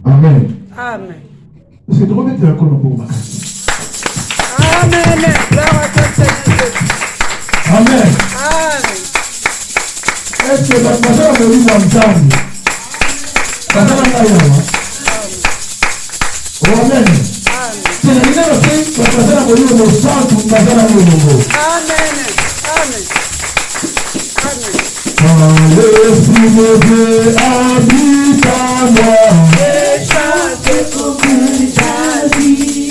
Amen. Amen. C'est de remettre la colonne pour moi. Amen. Amen. Amen. Est-ce que la personne a vu mon temps? Amen. C'est la dernière fois que la personne a vu mon sang pour la personne a vu mon mot. Amen. Amen. Amen. Quand l'Esprit de Dieu habite en moi, et chante comme ta vie.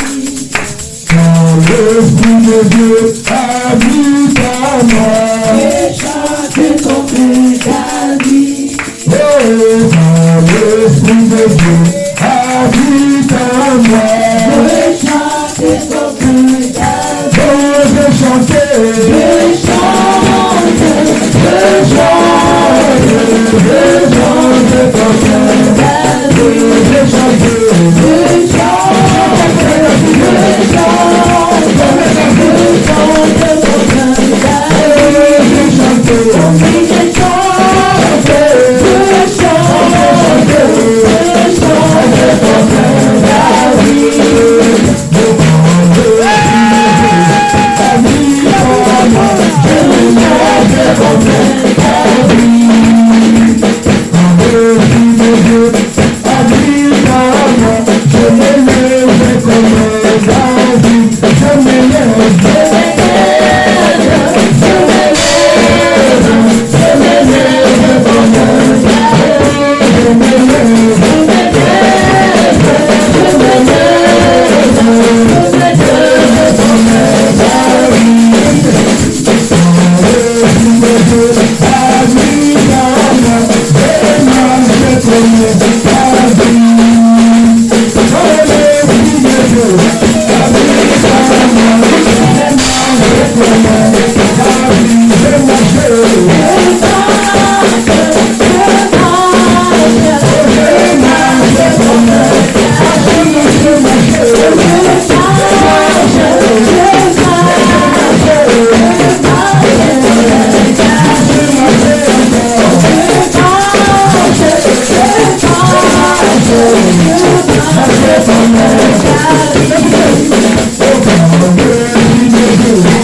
quand l'Esprit de Dieu habite en moi, et chante comme ta vie. et quand l'Esprit de Dieu habite en moi, et chante comme ta vie. je vais chanter, et chante oh,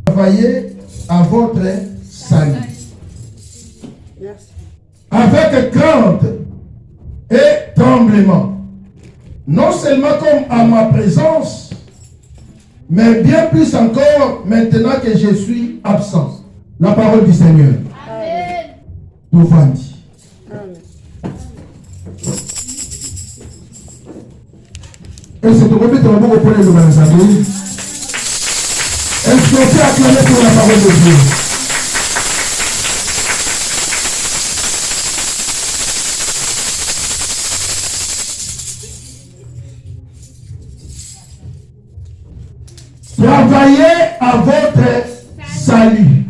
Travaillez à votre salut. Avec crainte et tremblement. Non seulement comme à ma présence, mais bien plus encore maintenant que je suis absent. La parole du Seigneur. Amen. Tout va dit. Et c'est pour remettre le mot pour les amis. Est-ce qu'on peut acclamer pour la parole de Dieu? Travaillez à votre salut.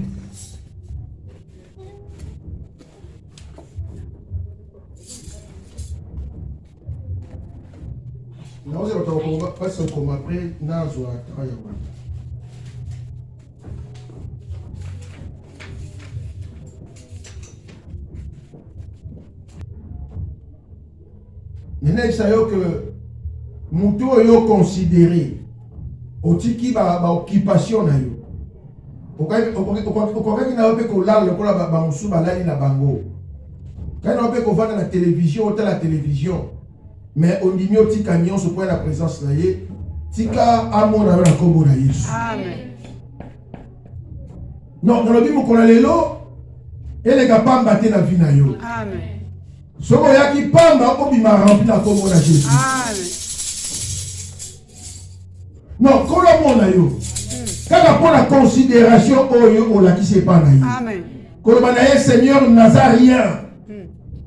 Nous allons passer comme après, nous allons travailler. Il y a que Moutou est considéré au tiki ba occupation na yo. Au cas qu'il n'a pas que là le pour la musu balali na bango. Quand on peut qu'on va dans la télévision, ou la télévision, mais on dit mieux petit camion se prend la présence là yé. Tika amon na la kombo na Yesu. Amen. Non, dans le Bible qu'on a les lots, et les gars pas battre la vie na yo. Amen. Ce qu'on y a qui pamba, on bima rempli la kombo na Jésus. Amen. Non, quand on a yo, quand on prend la considération on la qui c'est pas na yo. Amen. Quand on a Seigneur Nazarien,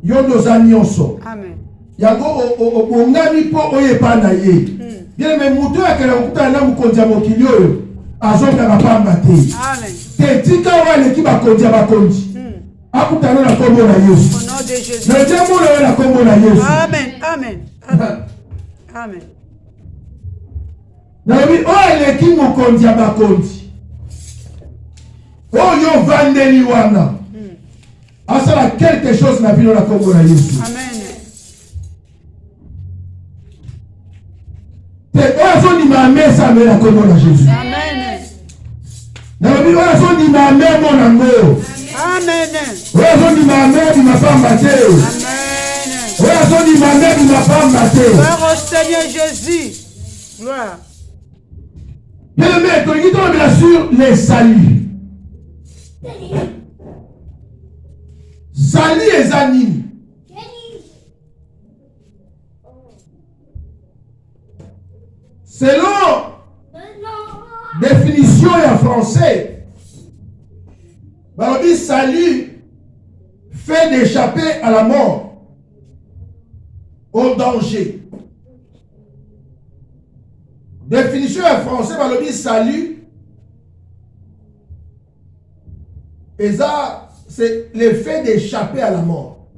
yo nos agnonso. Amen. Yango o ngami po oye pa na ye. Bien mais muto akela okuta na mukonja mokili oyo azonga na pamba te. Amen. Te tika wale ki bakonja bakonji. Akuta na kombo na Yesu. Au nom de Jésus. Na jambo na kombo na Yesu. Amen. Amen. Amen. Amen. Na bi ole ki mukonja bakonji. Oyo vandeli wana. Asala quelque chose na bino na kombo na Yesu. Amen. Oyo ma mesa me la kombo na Jésus. Amen. Na bi oyo ni ma me monango. Amen. Oyo ni ma me di ma pamba te. Amen. Oyo ni ma me di ma pamba te. Gloire au Seigneur Jésus. Gloire. Bien aimé, tu dis bien sûr les saluts. Salut et anime. Selon définition en français, Balobi salut fait d'échapper à la mort, au danger. Définition en français, Balobi salut, et ça c'est le fait d'échapper à la mort.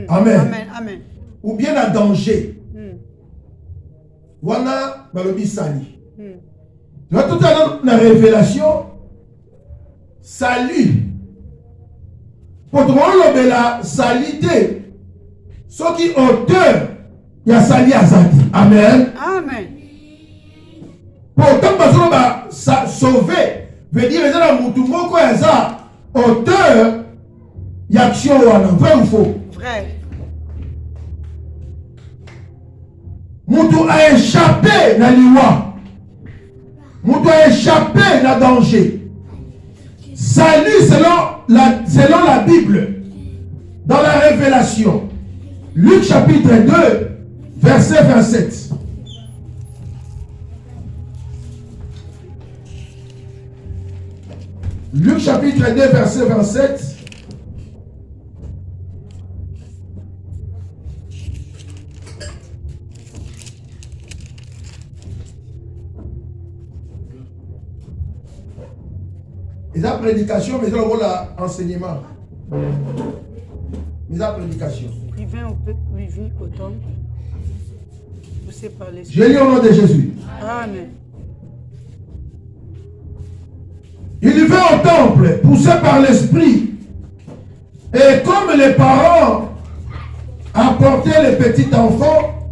Amen. Amen. Amen. Ou bien à danger. Wana balobi sali. Tu vois tout à l'heure la révélation salut. Pour tout le monde la salité. Ce qui auteur il y a sali azadi. Amen. Amen. Pourtant parce que sauver veut dire que la mutu moko yaza auteur yaction wana vrai ou faux? Vrai. Mutu a échappé dans l'iwa. Mutu a échappé dans danger. Salut selon la Bible, dans la Révélation, Luc chapitre 2, verset 27. Luc chapitre 2, verset 27. Ils ont prédication, mais ils ont l'enseignement. Ils ont prédication. Il vit au temple. Poussé par l'esprit. Je lis au nom de Jésus. Amen. Il va au temple, poussé par l'esprit. Et comme les parents apportaient le petit enfant,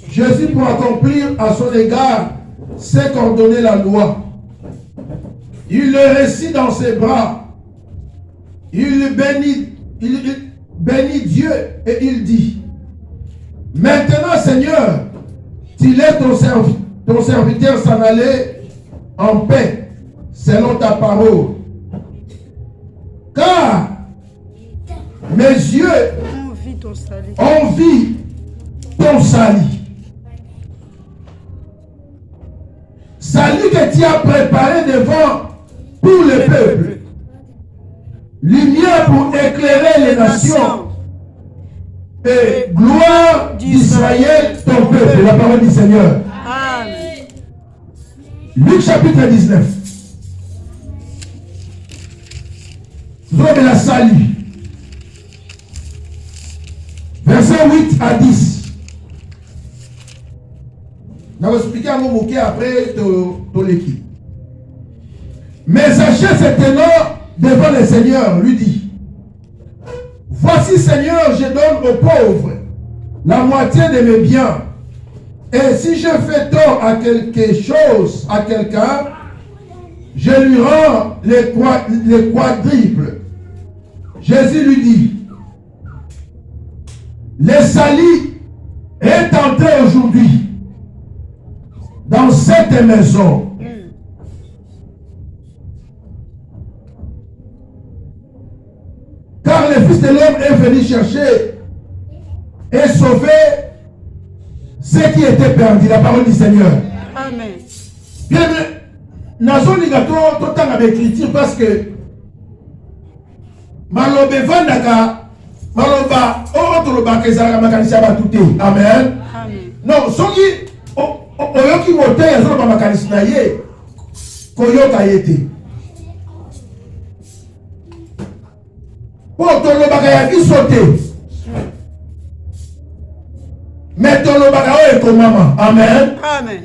Jésus, pour accomplir à son égard ce qu'ordonnait la loi, il le récit dans ses bras. Il bénit Dieu et il dit: Maintenant, Seigneur, tu laisses ton serviteur s'en aller en paix, selon ta parole. Car mes yeux ont vu ton salut. Salut que tu as préparé devant tout le peuple. Lumière pour éclairer les nations. Et gloire d'Israël, ton peuple. La parole du Seigneur. Amen. Luc chapitre 19. Nous avons la salut. Verset 8 à 10. Je vais expliquer un mot après l'équipe. Mais Zachée se tenant devant le Seigneur lui dit: Voici, Seigneur, je donne aux pauvres la moitié de mes biens. Et si je fais tort à quelque chose, à quelqu'un, je lui rends les quadruples. Jésus lui dit: Le salut est entré aujourd'hui dans cette maison. Car le Fils de l'homme est venu chercher et sauver ce qui était perdu. La parole du Seigneur. Amen. Bien, nazo ligato totanga d'écriture parce que malobe vandaka maloba otoloba kezala makanisa batute. Amen. Amen. Non, soki oyoki mote yazoloba makanisi na ye koyoka yete. Pour tolobaka ya biso te. Mais tolobaka o ekomama. Amen. Amen.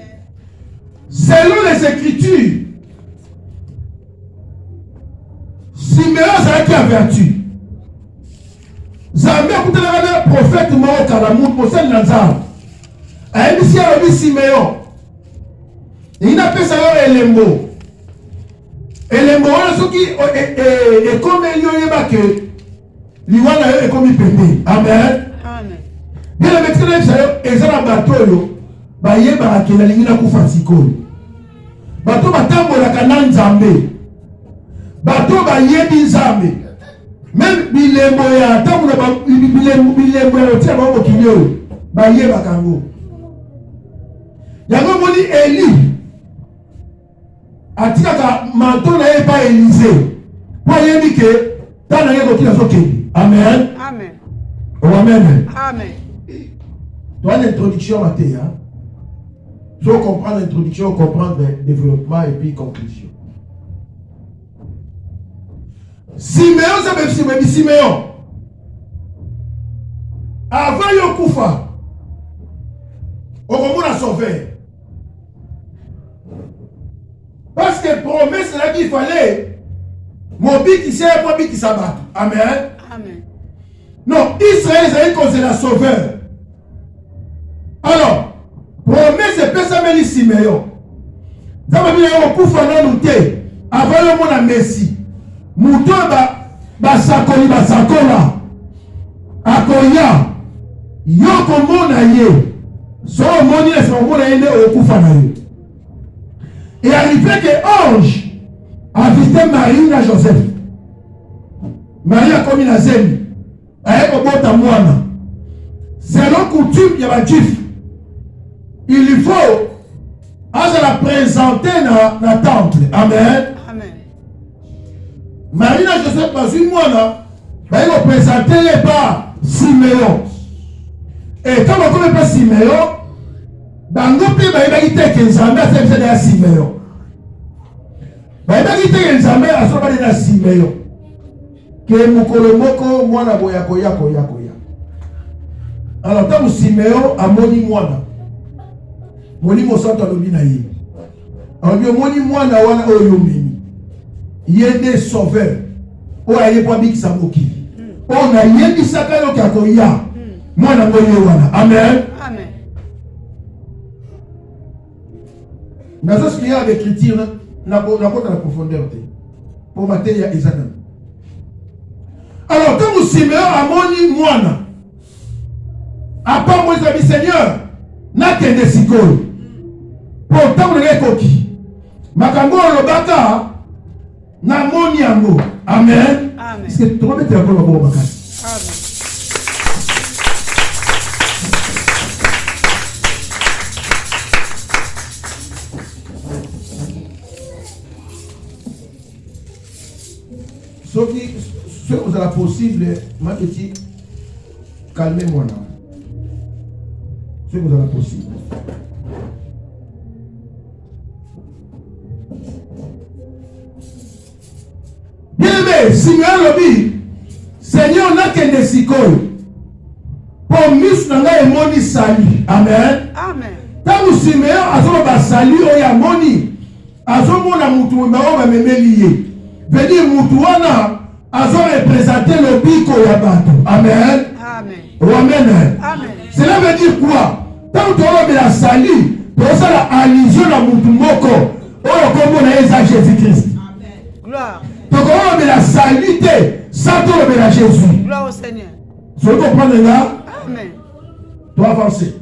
Selon les Écritures, Siméon qui a vertu. Zambé a écouté le prophète mort Kalamout pour celle Nazar. A émis à Siméon. Il n'a pas ça Elembo. Elembo, ce qui est comme il que Liwana est comme il pépé. Amen. Amen. Bien le médecin et ça la bateau ba yeba ke na lingina kufa sikoli. Bato batambo la kana nzambe. Bato ba yebi nzambe. Même bilembo ya tambo na bilembo ya tia ba bokinyo ba yeba kango. Yango moni Eli atika ka manto na e ba Élisée. Po yebi ke tana yeko kila soke. Amen. Amen. Oh, amen. Amen. Dans l'introduction matin, hein? Il faut comprendre l'introduction, comprendre le développement et puis conclusion. Siméon, ça veut Siméon. Avant Yokoufa, on a sauvé. Parce que promesse là qu'il fallait, mon but qui sert, mon but qui s'abat. Amen. Amen. Non, Israël, c'est comme c'est la sauveur. Alors, promesse c'est pas ça, mais Siméon. Ça veut dire qu'on peut faire nous té. Avant le monde a Messi. Mouton ba sakoli ba sakola. Akoya. Yoko mona ye. So moni la so mona yende okufa na ye. Et arrivé que ange a visité Marie et Joseph. Marie a commis la zemi. Elle est au moine. Selon coutume, il y a un juif. Il faut la présenter dans le temple. Amen. Amen. Marie et Joseph, pas une moine. Il faut présenter les pas Siméon. Et quand on ne connaît pas Siméon, bango pe ba ibaki te Nzambe asebisa na Siméon. Ba ibaki te Nzambe asoba na Siméon. Que mukolo moko mwana boya koya. Alors tant Siméon amoni mwana. Moni mosanto alobi na ye. Alors moni mwana wana oyo mini. Yende sauveur. O aye kwa biki samoki. O na yendi sakalo ka koya. Mwana moyo wana. Amen. Amen. Nous avons ce avec l'écriture, nous avons la profondeur. Pour mater, il y a Isaïe. Alors, quand vous Siméon a moni moine, à part moi, les Seigneur, n'a qu'un des sikoy. Pourtant, vous n'avez pas qui. Makambo lobaka, na moni yango. Amen. Amen. Est-ce que tu vas mettre la parole au Bakar? Amen. Ce que vous avez possible, ma petite, calmez-moi là. Ce que vous avez possible. Bien aimé, Siméon Lobi, Seigneur n'a qu'un des sikoy. Pour mis nanga et moni sali. Amen. Amen. Tant Siméon a son ba sali oya moni. A son mona mutu ma ba memelié. Venir mutuana azo représenter le biko ya bato. Amen. Amen. Amen. Amen. Cela veut dire quoi? Tant que tu as la sali, tu as la allusion à mutu moko. Oyo kombo na Jésus-Christ. Amen. Gloire. Donc on a la salité, ça tu as Jésus. Gloire au Seigneur. Tu comprends là? Amen. Tu dois avancer.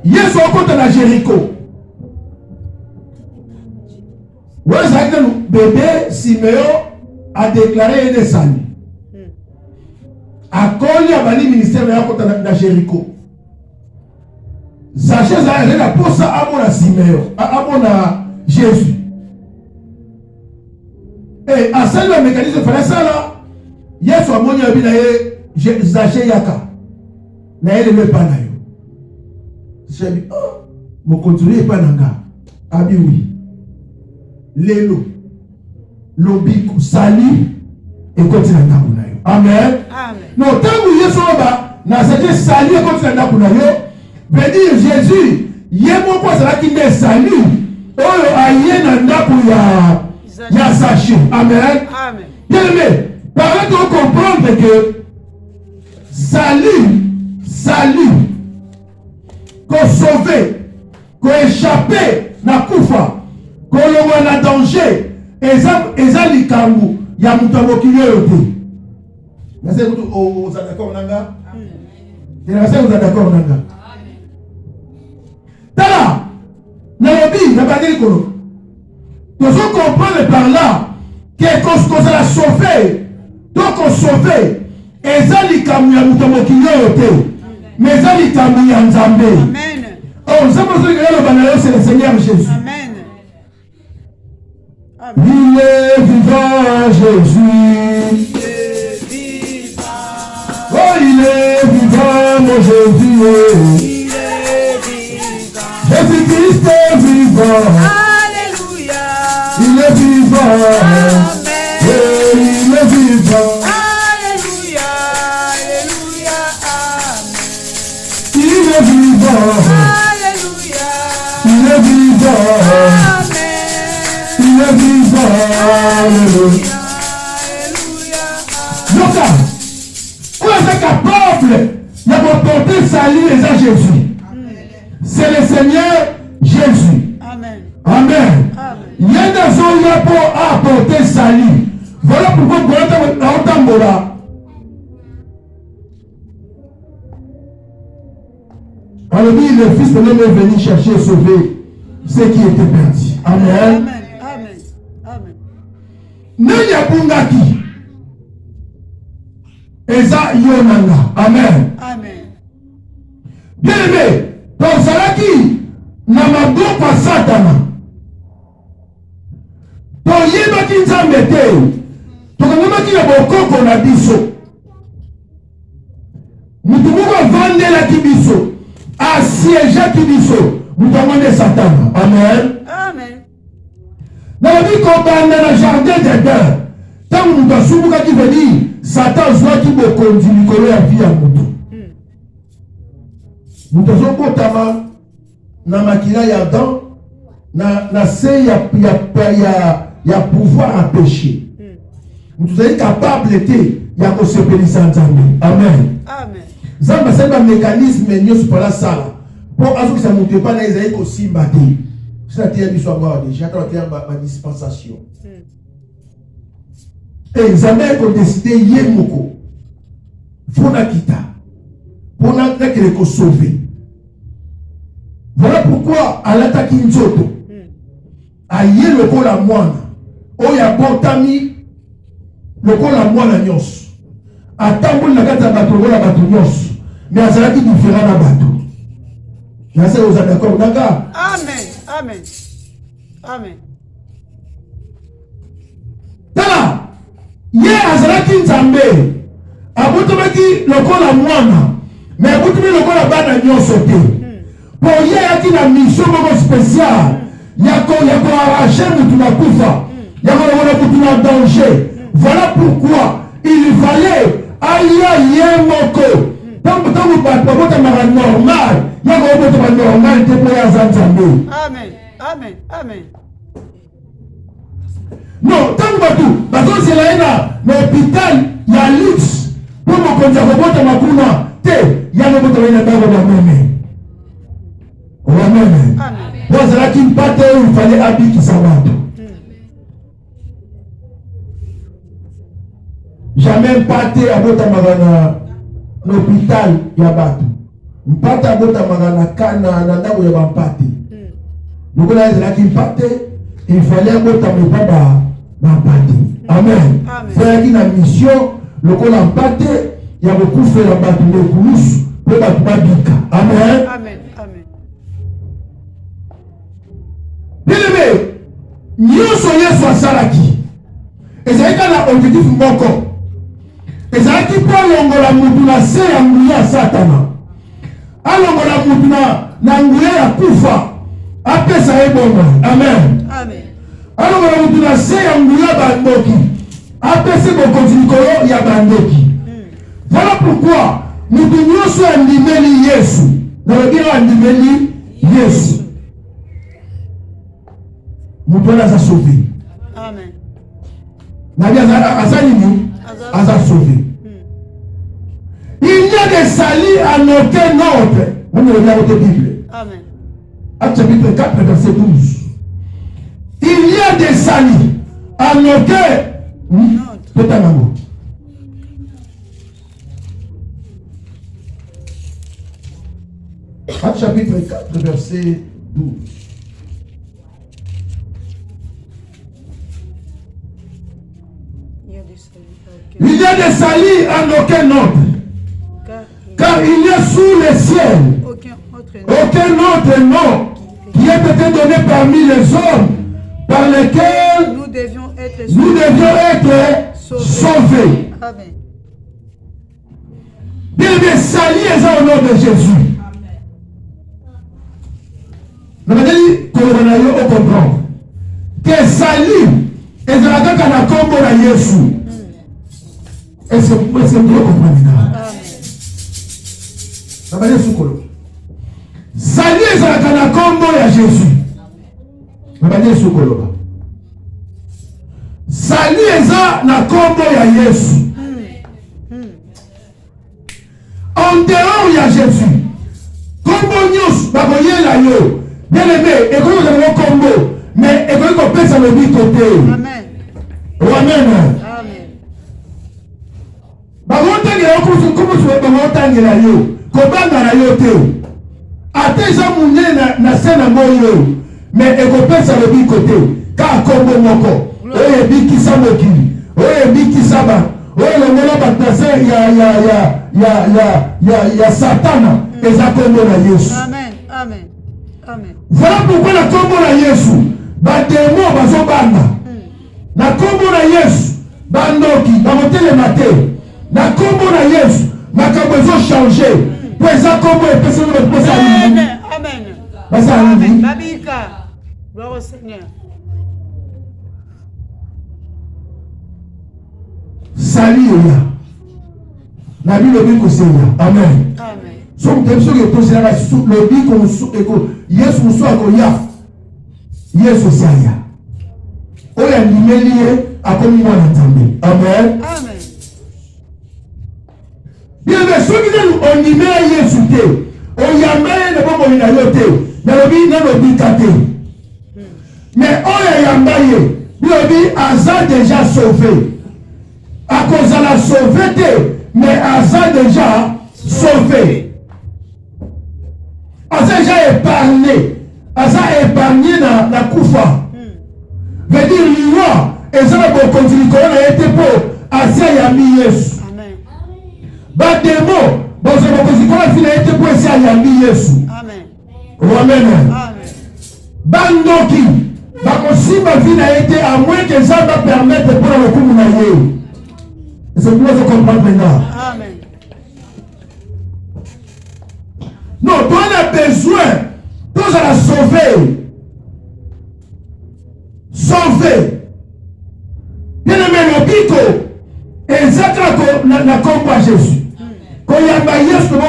Hier soir quand on a Jéricho. Bébé Siméon a déclaré un salut. À Koli a bani ministère de Jéricho. Sachez que la pose à mon Siméon, à mon Jésus. Et à celle le mécanisme de ça là, hier soir mon yabi Zaché Yaka. Na ele me pana yo. J'ai dit oh, mon continuer pas nanga. Abi oui. Lelo. Lobiku sali et continue na kunayo. Amen. Amen. Non, tant que Yesu ba na cette sali et continue na kunayo, veut dire Jésus, yemo kwa sala ki ne sali, oyo aye na ndaku ya sachi. Amen. Amen. Bien aimé, par contre comprendre que sali qu'on sauver, qu'on échapper na kufa, qu'on le na danger. Eza likambu ya mutamokili yote. Nase kutu oza d'accord nanga? Nase oza d'accord nanga? Tala, nalobi, nabageli kono. Tozo comprendre par là que qu'on la sauver, donc on sauver. Eza likambu ya mutamokili yote. Mais eza likambu ya Nzambe. Amen. Oh, Nzambe le banayo c'est le Seigneur Jésus. Amen. Il est vivant, Jésus. Il est vivant. Oh, il est vivant, mon Jésus. Il est vivant. Jésus-Christ est vivant. Alléluia. Il est vivant. Amen. est vivant. Alléluia, Alléluia, Amen. Il est vivant. Alléluia. Il est vivant. Amen. Il est vivant. Alléluia. Donc, on est capable de porter salut à Jésus. C'est le Seigneur Jésus. Amen. Amen. Amen. Il y a des gens pour apporter salut. Voilà pourquoi vous êtes en Tambola. Alors, le Fils de l'homme est venu chercher et sauver ceux qui étaient perdus. Amen. Amen. Amen. Amen. Nanya Bungaki. Eza Yonanga. Amen. Amen. Bien aimé, dans Salaki, Namagopa Satana. Dans Yébaki Nzambete, Tokamaki na Bokoko na biso. Mutumuko vande la kibiso. Assiégé kibiso. Mutamande Satana. Amen. Amen. Dans la vie qu'on va dans le jardin d'Eden, tant que nous avons qui veut dire, Satan soit qui me conduit, Nicolas a vie à Moutou. Nous avons potama, na makina ya dan, na se ya pouvoir à pécher. Nous sommes capables d'être, ya ko se pélisser ensemble. Amen. Amen. Zamba c'est un mécanisme nyo sur la salle. Pour azo que ça monte pas na Isaïe ko simbate. Ça tient du soir déjà quand il y a ma dispensation. Et Zambé ko décidé yemoko. Fona kita. Pona que ko sauver. Voilà pourquoi à l'attaque Nzoto. Aye loko la moine. Oya botami loko la moine nyos. Atambo na kata bato la bato nyos. Mais azalaki différent na bato. Là c'est aux d'accord d'accord. Amen. Amen. Amen. Tala, ye azalaki nzambe. Abotomaki lokola mwana. Mais abotomi lokola bana nyonso te. Pour ye yaki na mission moko spéciale. Yako arracher mutu na kufa. Yako mutu na danger. Voilà pourquoi il fallait aïe ye moko. Tant que babota mara normal. Yako babota normal te pour ya nzambe. Amen. Amen. Amen. Non, tant que bato c'est là na hôpital ya luxe pour me conduire robota makuna te ya no boto na ndako na meme. Amen. Amen. Parce là qu'il battait il fallait habiller qui s'abatte. Jamais batté à bota magana l'hôpital ya batu. Mpata bota magana kana na ndako ya bampati. Donc là c'est là qu'il battait il fallait bota mpada bampati. Amen. Frère qui na mission le ko la batté ya beaucoup faire la batu le kulus pour batu babika. Amen. Amen. Amen. Bien-aimé, nyonso yesu asalaki ezalaki na objectif moko ezalaki mpo alongola mutu na se ya nguya ya satana alongola mutu na nguya ya kufa apesa ye bomoi. Amen. Amen. alongola mutu na se ya nguya bandoki apesa bokonzi likolo ya bandoki. Voilà pourquoi mutu nyonso andimeli yesu nalobi andimeli yesu Moutoula a sauvé. Amen. Nabi Azalini a sauvé. Il y a des salis à aucun autre. On est dans votre Bible. Amen. Acte chapitre 4, verset 12. Il y a des salis à aucun autre. Acte chapitre 4, verset 12. Il y a des salis en aucun autre. Car il y a sous le ciel aucun autre nom qui ait été donné parmi les hommes par lesquels nous devions être sauvés. Amen. Bien, salis au nom de Jésus. Nous avons dit que nous allons comprendre que salis est la combo de Jésus. Est-ce que vous comprenez ça? Salut ezalaka na kombo ya Jésus. Babane sukoloba. Salut eza na kombo ya Yesu. En dehors ya Jésus. Kombo nyos bakoyela yo. Bien aimé, ekoyo za kombo, mais ekoyo ko pesa le bi côté. Amen. Amen. Amen. Bakontangela okusu kubusu bakontangela yo. Kobanga na yo te. Ateza munene na sena moyo. Mais ekopesa le bi côté. Ka kombo moko. Oye biki samokili. Oye biki saba. Oye le mela batase ya Satana. Eza kombo na Yesu. Amen. Amen. Amen. Voilà pourquoi la kombo na Yesu. Ba démon bazobanga. Na kombo na Yesu. Bandoki. Bamotele mate. Na kombo na Yesu. Makambo ezo changer. Pesa kombo epesa no pesa. Amen. Amen. Basa Amen. Babika. Gloire au Seigneur. Salut ya. Na bi lobi ko seya. Amen. Amen. So mtemso ke posera la lobi ko so eko Yesu muso akoya. Yesu saya. Oya nimelie akomi mwana Nzambe. Amen. Amen. Bien mais ceux qui nous on nimé Yesu te. Oyambe ne bomo ina yote. Na lobi na lobi kate. Mais oya yambaye. Lobi aza déjà sauvé. À cause de la sauveté, mais Asa déjà sauvé. Asa déjà épargné. Asa épargné dans la Koufa. Veut dire l'Iwa. Et ça, on continue qu'on a été pour Asa Yami Yesu. Amen. Bas des mots. Bon, c'est mon continue qu'on a fini été pour Asa Yami Yesu. Amen. Amen. Amen. Bandoki. Bako si ma vie n'a été à moins que ça va permettre pour le coup de c'est pour vous comprendre maintenant. Amen. Non, toi on a besoin. Toi on a sauvé. Sauvé. Bien aimé le pico. Exactement na combo à Jésus. Quand il y a Maïs comme on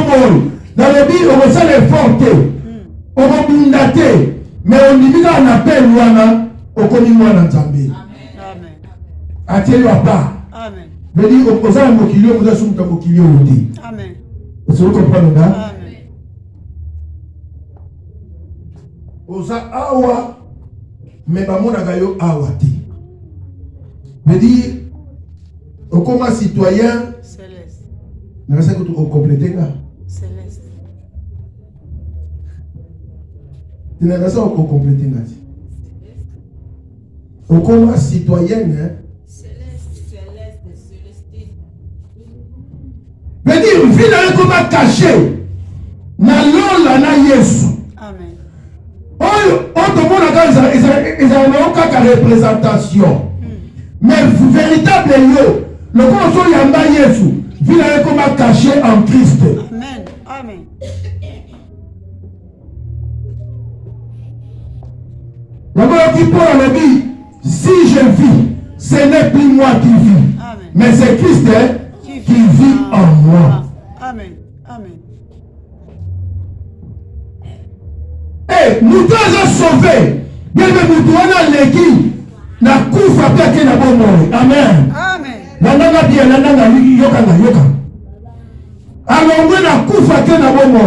dans le but on va les forter. On va bundater. Mais on dit qu'on appelle Wana au commis moi dans Zambie. Amen. Attends-le à part. Amen. Je dis, on a un mokilio, on a un mokilio. Amen. Est-ce que vous comprenez là? Amen. Oza awa, mais bamona gayo awa ti. Je dis, on comme citoyen. Céleste. Mais c'est que tu compléter là. Céleste. Tu n'as pas ça au compléter là. On comme citoyenne, hein. Je veux dire, vie n'a pas caché. Na lola na Yesu. Amen. Tout le monde a une représentation. Mais véritable yo, le conseil yamba Yesu, vie n'a pas caché en Christ. Amen. Amen. D'abord, qui parle la vie, si je vis, ce n'est plus moi qui vis. Amen. Mais c'est Christ qui vit en moi. Amen. Amen. Et nous sommes sauvés. Bien que nous devons l'équipe, na kufa peke na bomo. Amen. Amen. Nanga bien, nanga yoka. Alors on na kufa ke na bomo.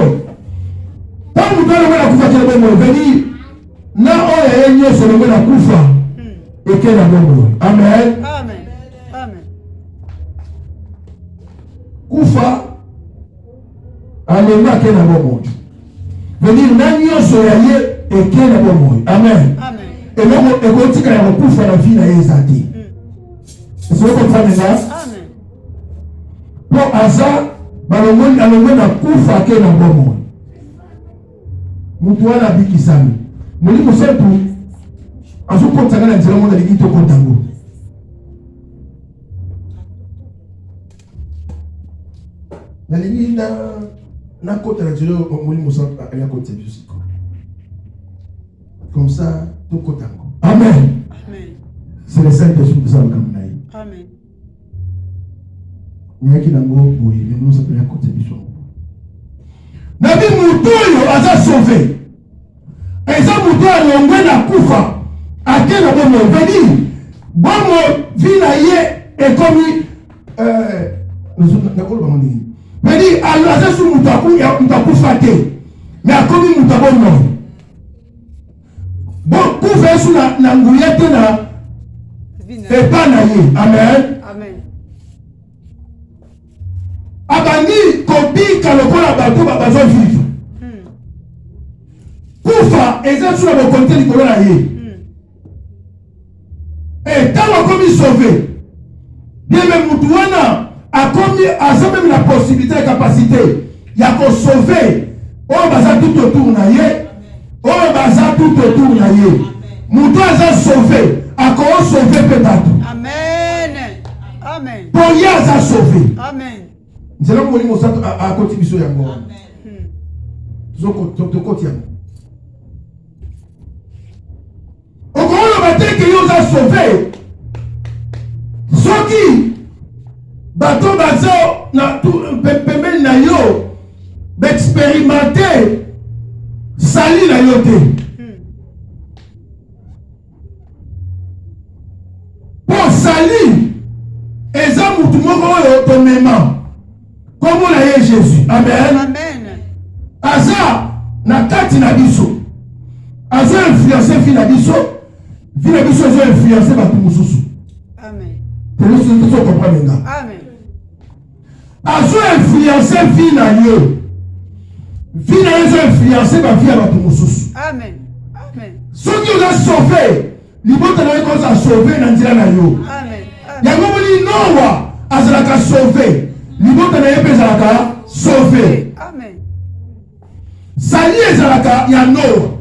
Tant nous devons na kufa ke na bomo. Veni na oya yenye so na kufa. Et ke na bomo. Amen. Amen. Amen. Kufa alenga ke na bomo. Venir nani oso ya ye eke na bomo. Amen. Amen. Et là on tika ya kufa na vie na yezati. Est-ce que vous comprenez ça? Amen. Pour asa balongoni alongo na kufa ke na bomo. Mutu wana bikisami. Muli musetu azuko tsangana nzela mona ligito kontango. Na lingi na côté la Dieu au moli à la côté musique. Comme ça tout côté. Amen. Amen. C'est le Saint-Esprit qui nous a comme naï. Amen. Niyaki nango boye, mais nous appelons à côté du son. Nabi Moutoyo a sauvé. Et ça Moutoyo a l'ongwe na koufa. A quel moment veni? Bon, vie na yé et comme veni, alors ça sur Moutakou faté. Mais a comme Moutakou non. Bon, koufa sur la ngouyette na et pas na yé. Amen. Amen. Abandi kobi kalokola bato bazo vivre. Koufa eza sur la côté du colon na yé. Et quand on a commis sauvé, bien même Moutouana a commis à ça même la possibilité et la capacité. Il y a qu'on sauver. On va tout autour na yé. On va tout autour na yé. Moutouana a sauvé. A qu'on sauvé peut-être. Amen. Amen. Pour y a sauvé. Amen. C'est là qu'on dit à contribution yango. Amen. Zoko au grand le matin que nous a sauvé. Ceux qui bateau bazo na tout pembe na yo d'expérimenter sali na yo te. Pour sali eza mutu moko oyo to mema. Comme on a eu Jésus. Amen. Amen. Aza na kati na biso. Aza influencé fi na biso. Fi na biso aza influencé batu mususu. Amen. Telo so comprendre nga. Amen. Aza influencé fi na yo. Fi na yo aza influencé ba fi ya batu mususu. Amen. Amen. Ceux qui ont sauvé, libota na yo ko za sauver na nzela na yo. Amen. Yango moni Noa azalaka sauver. Libota na yo pe azalaka sauver. Amen. Sali ezalaka ya Noa.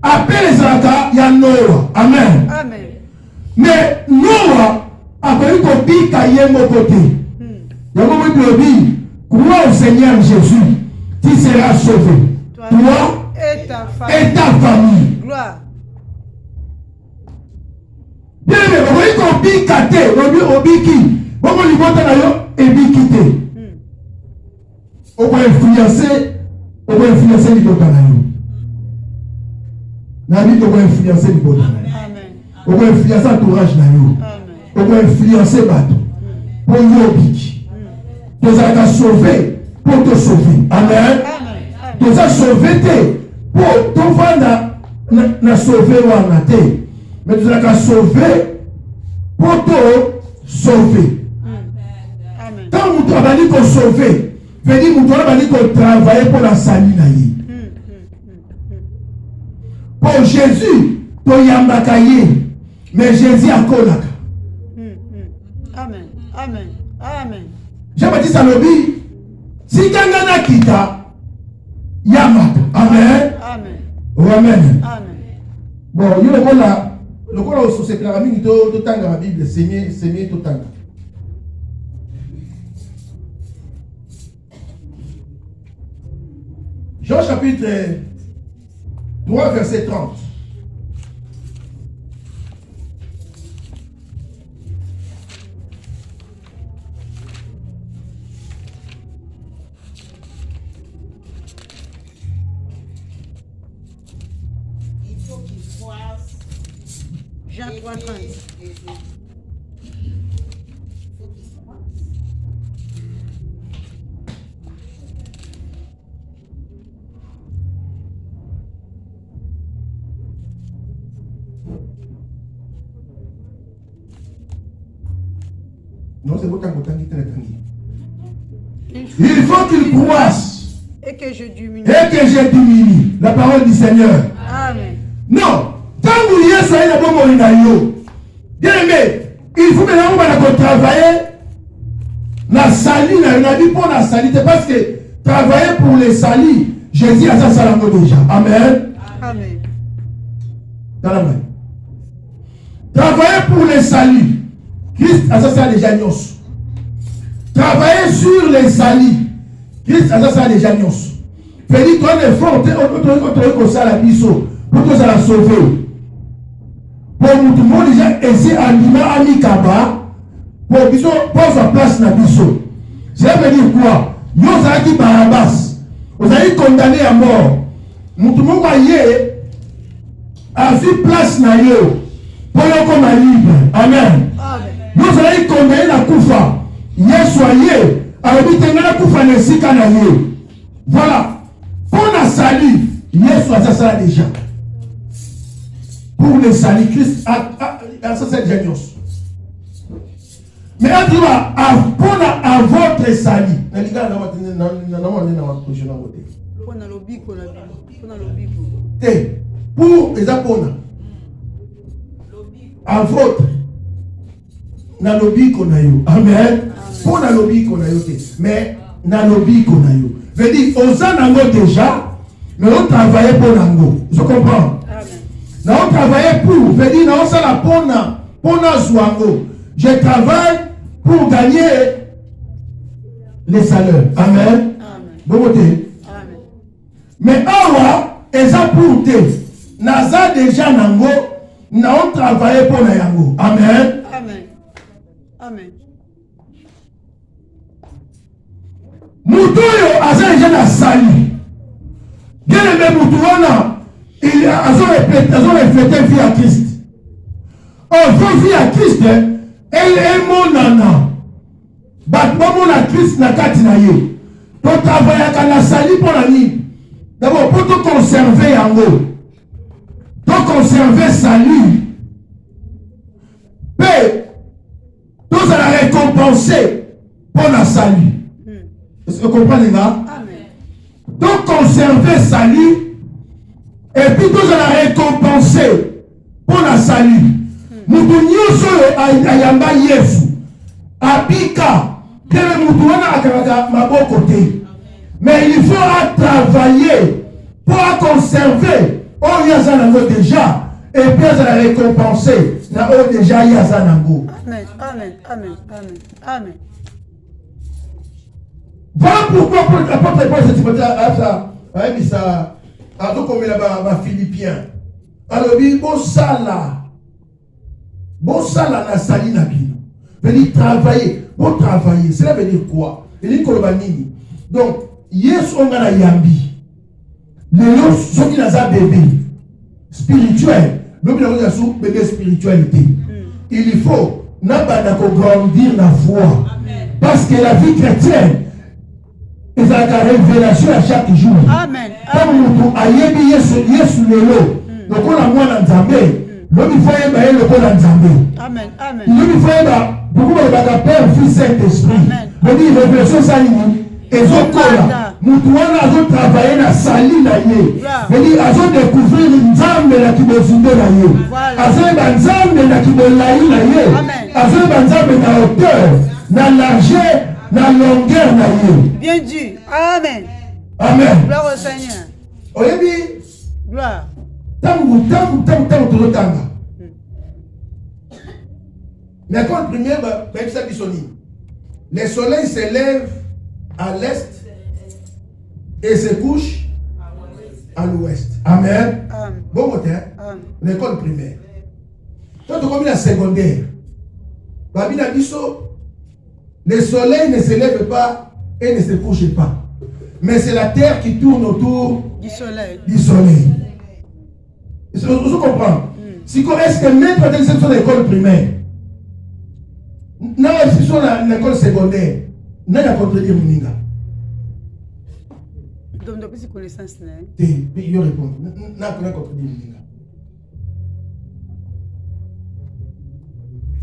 Appel ezalaka ya Noa. Amen. Amen. Mais Noa akoki kobika ye moko te. Yango moko lobi, crois au Seigneur Jésus, tu seras sauvé. Toi et ta famille. Gloire. Bien aimé, okoki kobika te, lobi obiki. Bongo libota na yo ebiki te. Oko influencer libota na yo. Nabi oko influencer libota na yo. Amen. Oko influencer entourage na yo. Amen. Oko influencer bato. Pour yo obiki. Tozalaka sauver pour te sauver. Amen. Toza sauver te pour tovanda na sauver wana te. Mais tozalaka sauver pour te sauver. Quand nous travaillons pour sauver, veut dire nous travaillons pour travailler pour la salut. Pour Jésus, pour Yambakaye, mais Jésus a kolaka. Amen. Amen. Amen. Jean-Baptiste Alobi, si Gangana kita, Yamaka. Amen. Amen. Amen. Amen. Bon, il y a le quoi là, c'est la Bible, tout temps dans la Bible, semer tout temps. Jean chapitre 3, verset 30. Il faut qu'il croise. Jean 3, 30. Non, c'est votre tangi. Il faut qu'il croisse. Et que je diminue. Et que je diminue. La parole du Seigneur. Amen. Non. Quand vous y êtes, soyez la bonne moïnaïo. Bien aimé, il faut maintenant qu'on travailler. La salie, on a dit pour la salité. Parce que travailler pour les salis, Jésus a ça salamé déjà. Amen. Amen. Dans la main. Travailler pour les salis. Christ a ça déjà nios. Travailler sur les salis. Christ a ça déjà nios. Fait dire toi les forts, on ça la biso pour que ça la sauver. Pour tout le monde déjà essayer à l'ima amikaba pour biso pose la place na biso. Ça veut dire quoi? Yo zaki Barabbas. Vous avez condamné à mort. Mutu moko aye a vu place na yo. Pour yo comme libre. Amen. Vous avez condamné la kufa. Yesu aye a obitena la kufa na sika na ye. Voilà. Pour la salut, Yesu a ça déjà. Pour le salut, Christ a ça c'est génial. Mais à dire à votre salut. Pour les apôtres. À votre. Na lobi konayo. Amen. Pour na lobi konayo. Mais na lobi konayo. Veut dire, on s'en a déjà, mais on travaillait pour l'ango. Je comprends. Amen. On travaillait pour. Veut dire, on s'en a pour na zouango. Je travaille pour gagner les salaires. Amen. Bon côté. Amen. Mais awa, eza pour te. Naza déjà nango, na on travaillait pour na yango. Amen. Amen. Amen. Mutuyo aza na sali. Bien aimé Mutuana, il a reflété vie à Christ. Oh, vie à Christ, elle est mon nana. Batmo na Christ na kati na ye. To travailler kana sali pour la nuit. D'abord pour te conserver yango. To conserver salut. Paix. Tout ça la récompenser pour la salut. Est-ce que vous comprenez là? Amen. Donc conserver salut et puis tout ça la récompenser pour la salut. Nous devons ayamba Yesu abika kele mutu wana akabaka maboko côté. Mais il faut travailler pour conserver on yazanango déjà et puis ça la récompenser na on déjà yazanango. Amen. Amen. Amen. Amen. Amen. Voilà pourquoi l'apôtre Paul s'est dit à tout comme les Philippiens. Alors, bon sala na sali na bino. Veut dire travailler. Bon travailler. Cela veut dire quoi? Il dit kolobanini. Donc, yes on a yambi. Les gens sont qui n'a bébé spirituel. L'homme n'a pas bébé spiritualité. Il faut n'a pas grandir la foi. Parce que la vie chrétienne et ça a révélation à chaque jour. Amen. Comme nous ayebi Yesu lelo. Donc on a moins d'Anzambé. L'homme il faut y le col d'Anzambé. Amen. Amen. L'homme il faut y beaucoup de Père, Fils, Saint-Esprit. Amen. Il dit révélation ça et zokola. Nous devons travailler na sali na ye. Il dit azo découvrir Nzambe na kibozunde na ye. Azo Nzambe na kibolai na ye. Azo Nzambe na hauteur, na largeur. La longueur na ye. Bien dit. Amen. Amen. Gloire au Seigneur. Oyebi. Gloire. Tangu tanga. Mais quand première le soleil se lève à l'est et se couche à l'ouest. Amen. Bon côté. L'école primaire. Quand tu commences la secondaire, babina biso. Le soleil ne se lève pas et ne se couche pas. Mais c'est la terre qui tourne autour du soleil. Vous comprenez? Si est-ce que même quand ils sont à l'école primaire, non, ils sont à l'école secondaire, non, il y a contredire Moninga. Donc, depuis ces connaissances, il répond. Non, il y a contredire Moninga.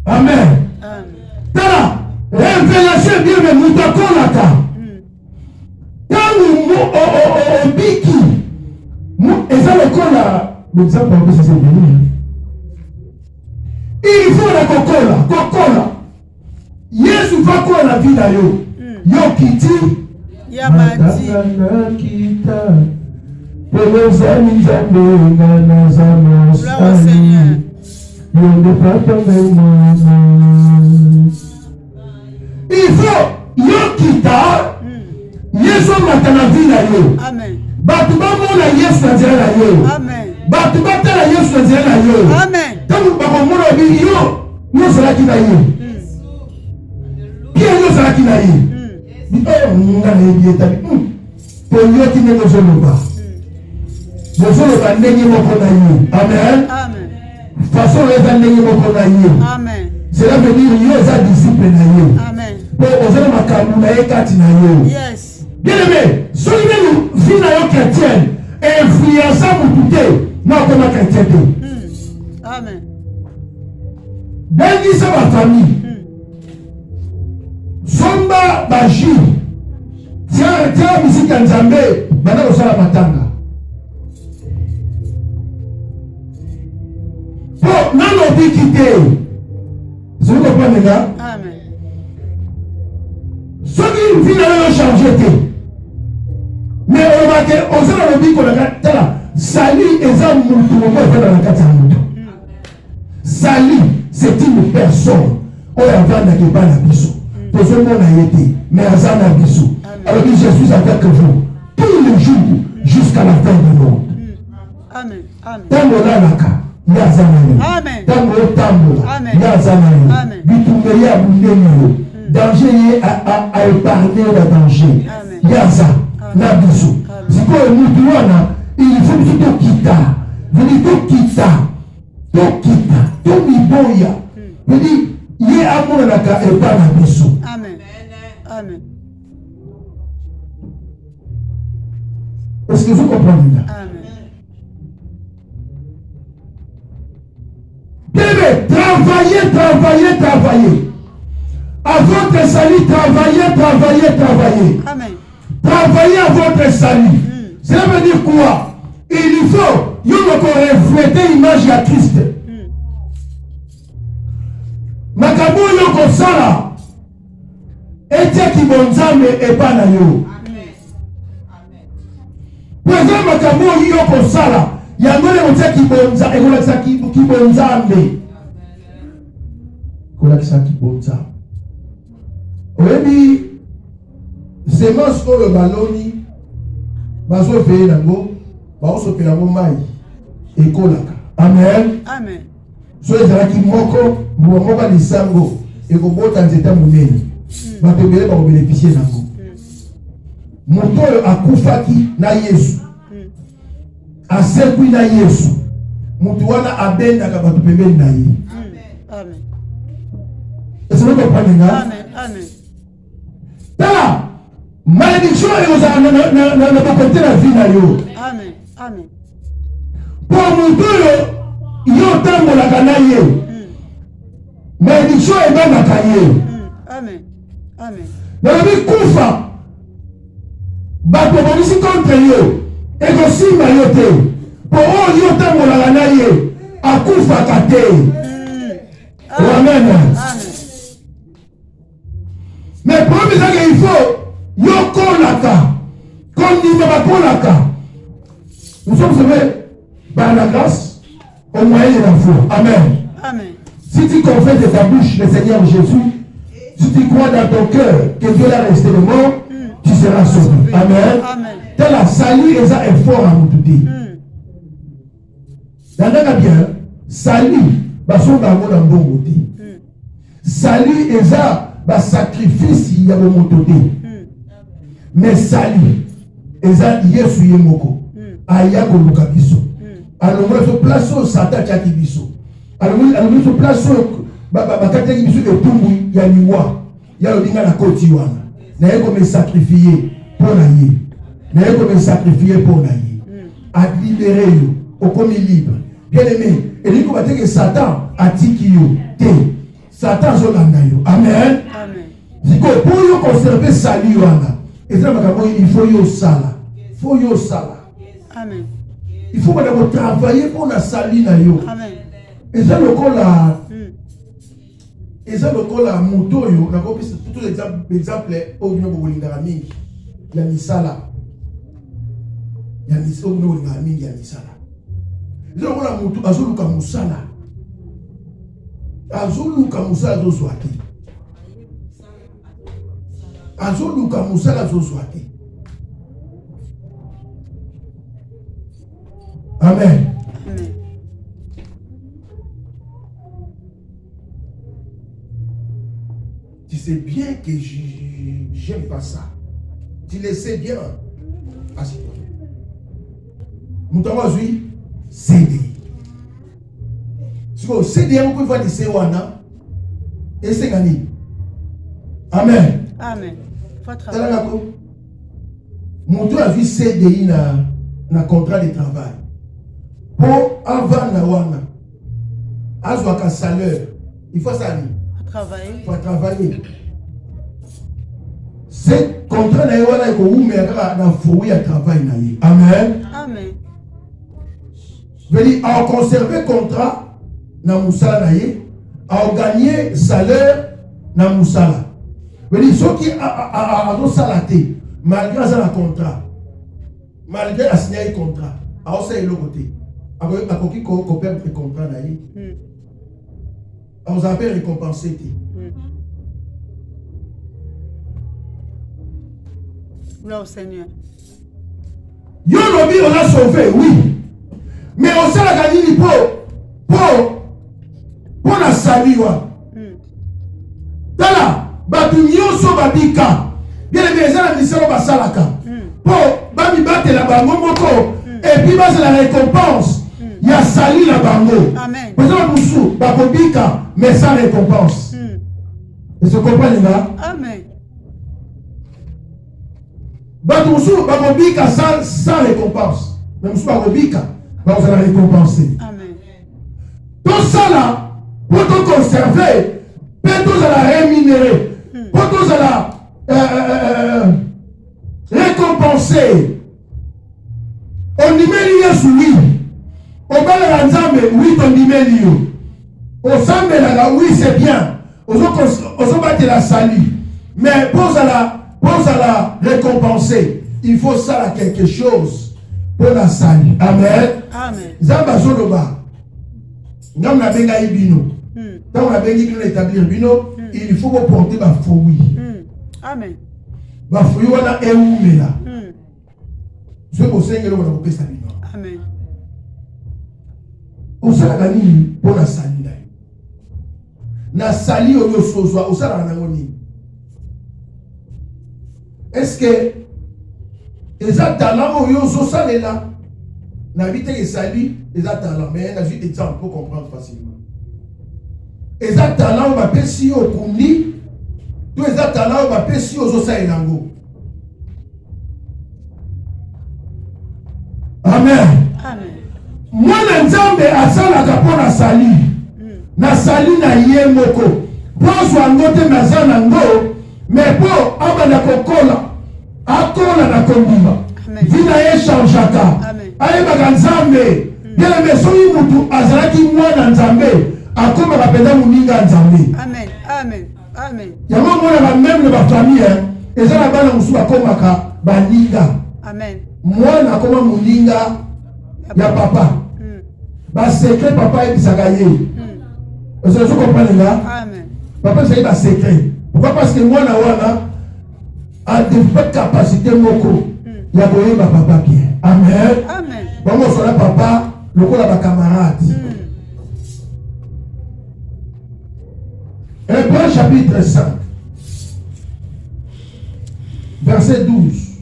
Amen. Amen. Révélation bien mais mutakolaka. Tangu biki. Eza lokola l'exemple que c'est bien. Il faut la kokola. Yesu va quoi la vie d'ayo. Yo kiti. Yamati. Kita. Pelezani nzambe ngana zamos. Gloire au Seigneur. Yo ne papa mama. Il faut Yokita Yesu matana vila yo. Amen. Batuba mona Yesu na zela yo. Amen. Batuba tala Yesu na zela yo. Amen. Tamu bako mona bi yo sera kita yo. qui n'a eu. On a eu tabi. Pour lui qui ne nous a pas. Nous allons n'ayez pas amen. Amen. Façon les n'ayez pas Amen. Cela veut dire il y a des disciples na Amen. pour aux hommes makamu na ekati na Yes. Bien aimé, celui qui vit dans la chrétienne influença mon tout non comme chrétien. Amen. Bengi sa ma famille. Somba baji. Tiens musique en Zambé, bana osala matanga. Bon, non on dit quitter. Vous comprenez là? Amen. Ceux qui vivent dans le changé. Mais on va dire, on s'en a dit qu'on a Sali et Zam Moutoumou dans la Katamoutou. Sali, c'est une personne. On a vendu à Kéba na Bissou. Pour ce monde a été, mais à Zana Bissou. Alors que Jésus avec vous, tous les jours, jusqu'à la fin du monde. Amen. Amen. Tango la laka, ya Zana. Amen. Tango tambo, Amen. ya Zana. Amen. Bitumbe ya Bundemo. Danger à épargner le danger. Yaza, na Bissou. C'est quoi le Moutouana? Il faut que tu quittes. Vous dites tout quitte. Tout quitte. Tout miboya. Vous dites, il y a un monde et pas la Bissou. Amen. Amen. Est-ce que vous comprenez là? Amen. Travaillez. À votre salut, travaillez. Amen. Travaillez à votre salut. Cela veut dire quoi? Il faut refléter l'image de Christ. Makabo yoko sala. Etia ki bonzame et pas na yo. Pour exemple, makabo yoko sala. Yangole otia ki bonza, ekolakisa ki bonzambe. Ekolakisa ki bonzambe. Oyebi semence oyo baloni bazofeye nango baosopela yango mai ekolaka. Amen. Amen. So ezalaki moko moko lisango ekobota nzeta monene bato ebele bakobénéficie nango. Moto oyo akufaki na Yesu asekwi na Yesu moto wana abendaka bato pembeni na ye. Amen. Est-ce que vous comprenez nga? Amen. Amen. Tala malédiction ekozala na bakote na vie na yo. Amen. Amen. Pour moto oyo yo tambolaka na ye malédiction ebandaka ye. Amen. Amen. nalobi kufa bato bonisi contre yo ekosimba yo te po oyo yo tambolaka na ye akufaka te. Amen. Amen. Mais problème c'est qu'il faut yo kolaka kondima bakolaka. Nous sommes sauvés par la grâce au moyen de la foi. Amen. Amen. Si tu confesses de ta bouche le Seigneur Jésus, si tu crois dans ton cœur que Dieu l'a resté de mort, tu seras sauvé. Amen. Amen. Tel la salut et ça est fort à nous tout dire. Dans bien, salut, baso bango dans bon côté. Salut et ça, sacrifice il y a le mototé. Mais salut, et ça Yesu yemoko. Aya ko lukabiso. Alors moi je place au Satan qui biso. Alors je place au bakati biso de tumbu ya liwa. Ya linga na koti wana. Na yeko me sacrifier pour na ye. Na yeko me sacrifier pour na ye. A libérer yo, au comme libre. Bien aimé, et dit que Satan a tiki yo. Te. Satan zo landa yo. Amen. Amen. Ziko pour yo conserver salut wana. Et ça il faut yo sala. Faut yo sala. Amen. Il faut que travailler pour la salut na yo. Amen. Et ça le cola. Et ça le cola moto yo. Na ko pisa tout exemple au bien bolinga mingi. Ya misala. Ya misala au bolinga mingi ya misala. Le cola moto azoluka musala. Azoluka musala zo swati. Azoluka musala zo swati. Amen. Amen. Tu sais bien que j'aime pas ça. Tu le sais bien. Assieds-toi. Moutama Zui, CDI. Si vous CDI, vous pouvez voir des COANA. Et c'est gagné. Amen. Amen. Faut travailler. Mon a vu CDI na contrat de travail. Pour avant na wana. Azwaka salaire. Il faut ça. Travailler. Il faut travailler. C'est contrat na wana ko umeka na fouille à travail na ye. Amen. Amen. Veut dire à conserver contrat na musala na ye, à gagner salaire na musala. Veut dire ceux qui a salaté malgré ça le contrat. Malgré la signer le contrat, à aussi le côté. À qui coopère le contrat na ye. On vous appelle récompenser. Gloire au Seigneur. Yo lobi on a sauvé, oui. Mais on s'est gagné pour la saliwa. Tala, batu nyonso babika. Bien les maisons de Salo Basalaka. Pour babi battre la bango moko. Et puis c'est la récompense. Il y a sali la bango. Amen. Pour ça nous babika mais sans récompense. Et se comprenez là? Amen. Batoussou, babika sans récompense. Même si babika, vous allez récompenser. Amen. Tout ça là, pour te conserver, peut tout ça rémunérer, pour tout ça récompenser. On dit mais oui. On va le rendre oui, on dit mais on s'en met là, oui c'est bien. On s'en battre la salut. Mais pour la récompenser, il faut ça quelque chose pour la salut. Amen. Amen. Zamba Zoloba. Nous avons benga ibino. Quand on a benga établir bino, il faut porter ma fouille. Amen. Ma fouille on a eumela. Je vous sais que nous avons ça bino. Amen. On s'est gagné pour la salut. Na sali oyo sozwa on s'est gagné. Est-ce que les talents oyo sosalela na vite que sali les talents mais na juste exemple pour comprendre facilement. Les talents va pesi au kundi tous les talents va pesi au sosaelango. Amen. Amen. Moi na nzambe asala kapona sali. Na sali na ye moko. Pour ngote na zanango mais pour abana kokola akola na kondima. Vina ye changeaka. Ayebaka nzambe. Bien mais soki mutu azalaki mwana nzambe akoma bapenda muninga nzambe. Amen. Amen. Amen. Yango mona ba même ba famille eza na bana musu akomaka baninga. Amen. Mwana akoma muninga ya papa. Ba secret papa ebisaka ye. Est-ce que vous comprenez là? Amen. Papa c'est un secret. Pourquoi? Parce que moi na wana a des capacités moko. Il y a besoin de papa bien. Amen. Amen. Bon moi sur la papa, le coup là ba camarade. Hébreux chapitre 5. Verset 12.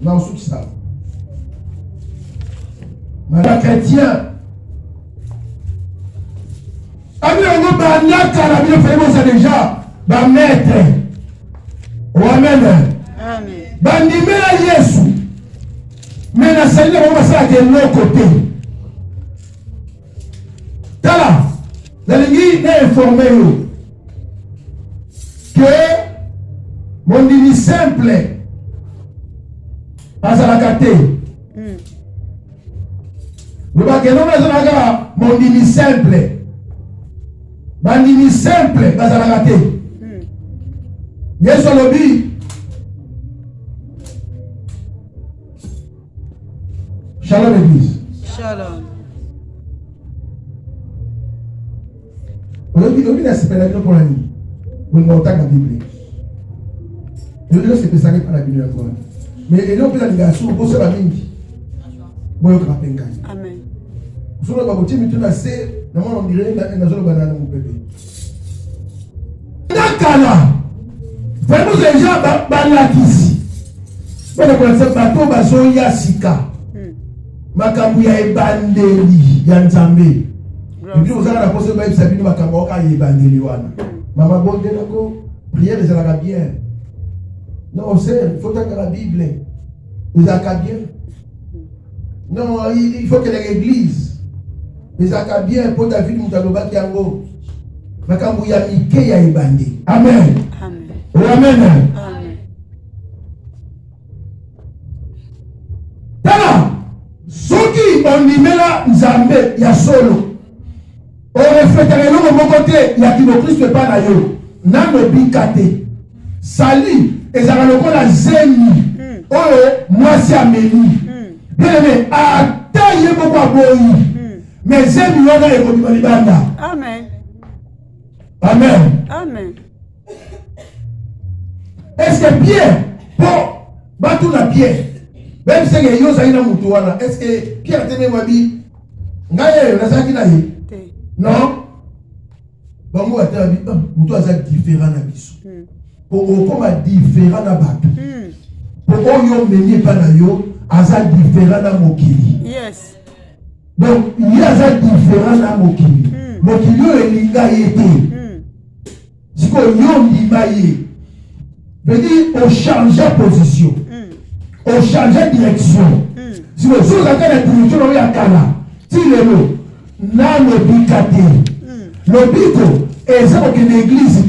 Dans tout ça. Madame chrétien. Ami on va naka la bien fait déjà ba maître. Amen. Amen. Bandimela Yesu. Mais na salle on va ça de l'autre côté. Tala. La ligne n'est informé que mon dini simple azalakate. Le bageno azalaka mon dini simple. Bandini simple bazalakate. Yesu lobi. Shalom église. Shalom. Aujourd'hui, c'est pas la Bible pour la nuit. Vous ne m'entendez pas la Bible. Aujourd'hui, c'est pas la Bible encore. Mais il y a une négation, vous savez la Bible. Vous avez un Amen. vous avez un petit peu de on dirait que vous avez un bébé. déjà balakisi bana kolanisa bato bazoya sika makambo ya ebandeli ya nzambe epuis ozala na poso bayebisa bino makambo oka ya ebandeli wana mama bondelako prière ezalaka bien non c'est il faut que la Bible ezalaka bien non il faut que l'église ezalaka bien mpo David moto alobaki yango makambo ya mike ya ebandeli. Amen. Amen. Tala soki ondimela nzambe ya solo orefletaka eloko moko te ya kino-kristo epai na yo nano bika te sali ezalaka lokola zemi oyo mwasi amemi bien-aimé ata ye moko aboyi mais zemi wana ekobima libanda. Amen. Amen. Amen. Est-ce que Pierre, pour battre la Pierre, même si il y a une moutoua, est-ce que Pierre te même dit, ngaye, nasaki na ye? Non. Bon, moi, tu as dit, moutoua c'est différent na biso. Pour comme différent na bato. Pour oyo meni pa na yo, aza différent na mokili. Yes. Donc, il y a aza différent na mokili. Mokili yo elinga yete. Siko yo ndima ye. Veut dire, on change de position. On change de direction. Si vous avez la direction, on va à si le mot, n'a le bicate. Le bico, et ça, c'est une église.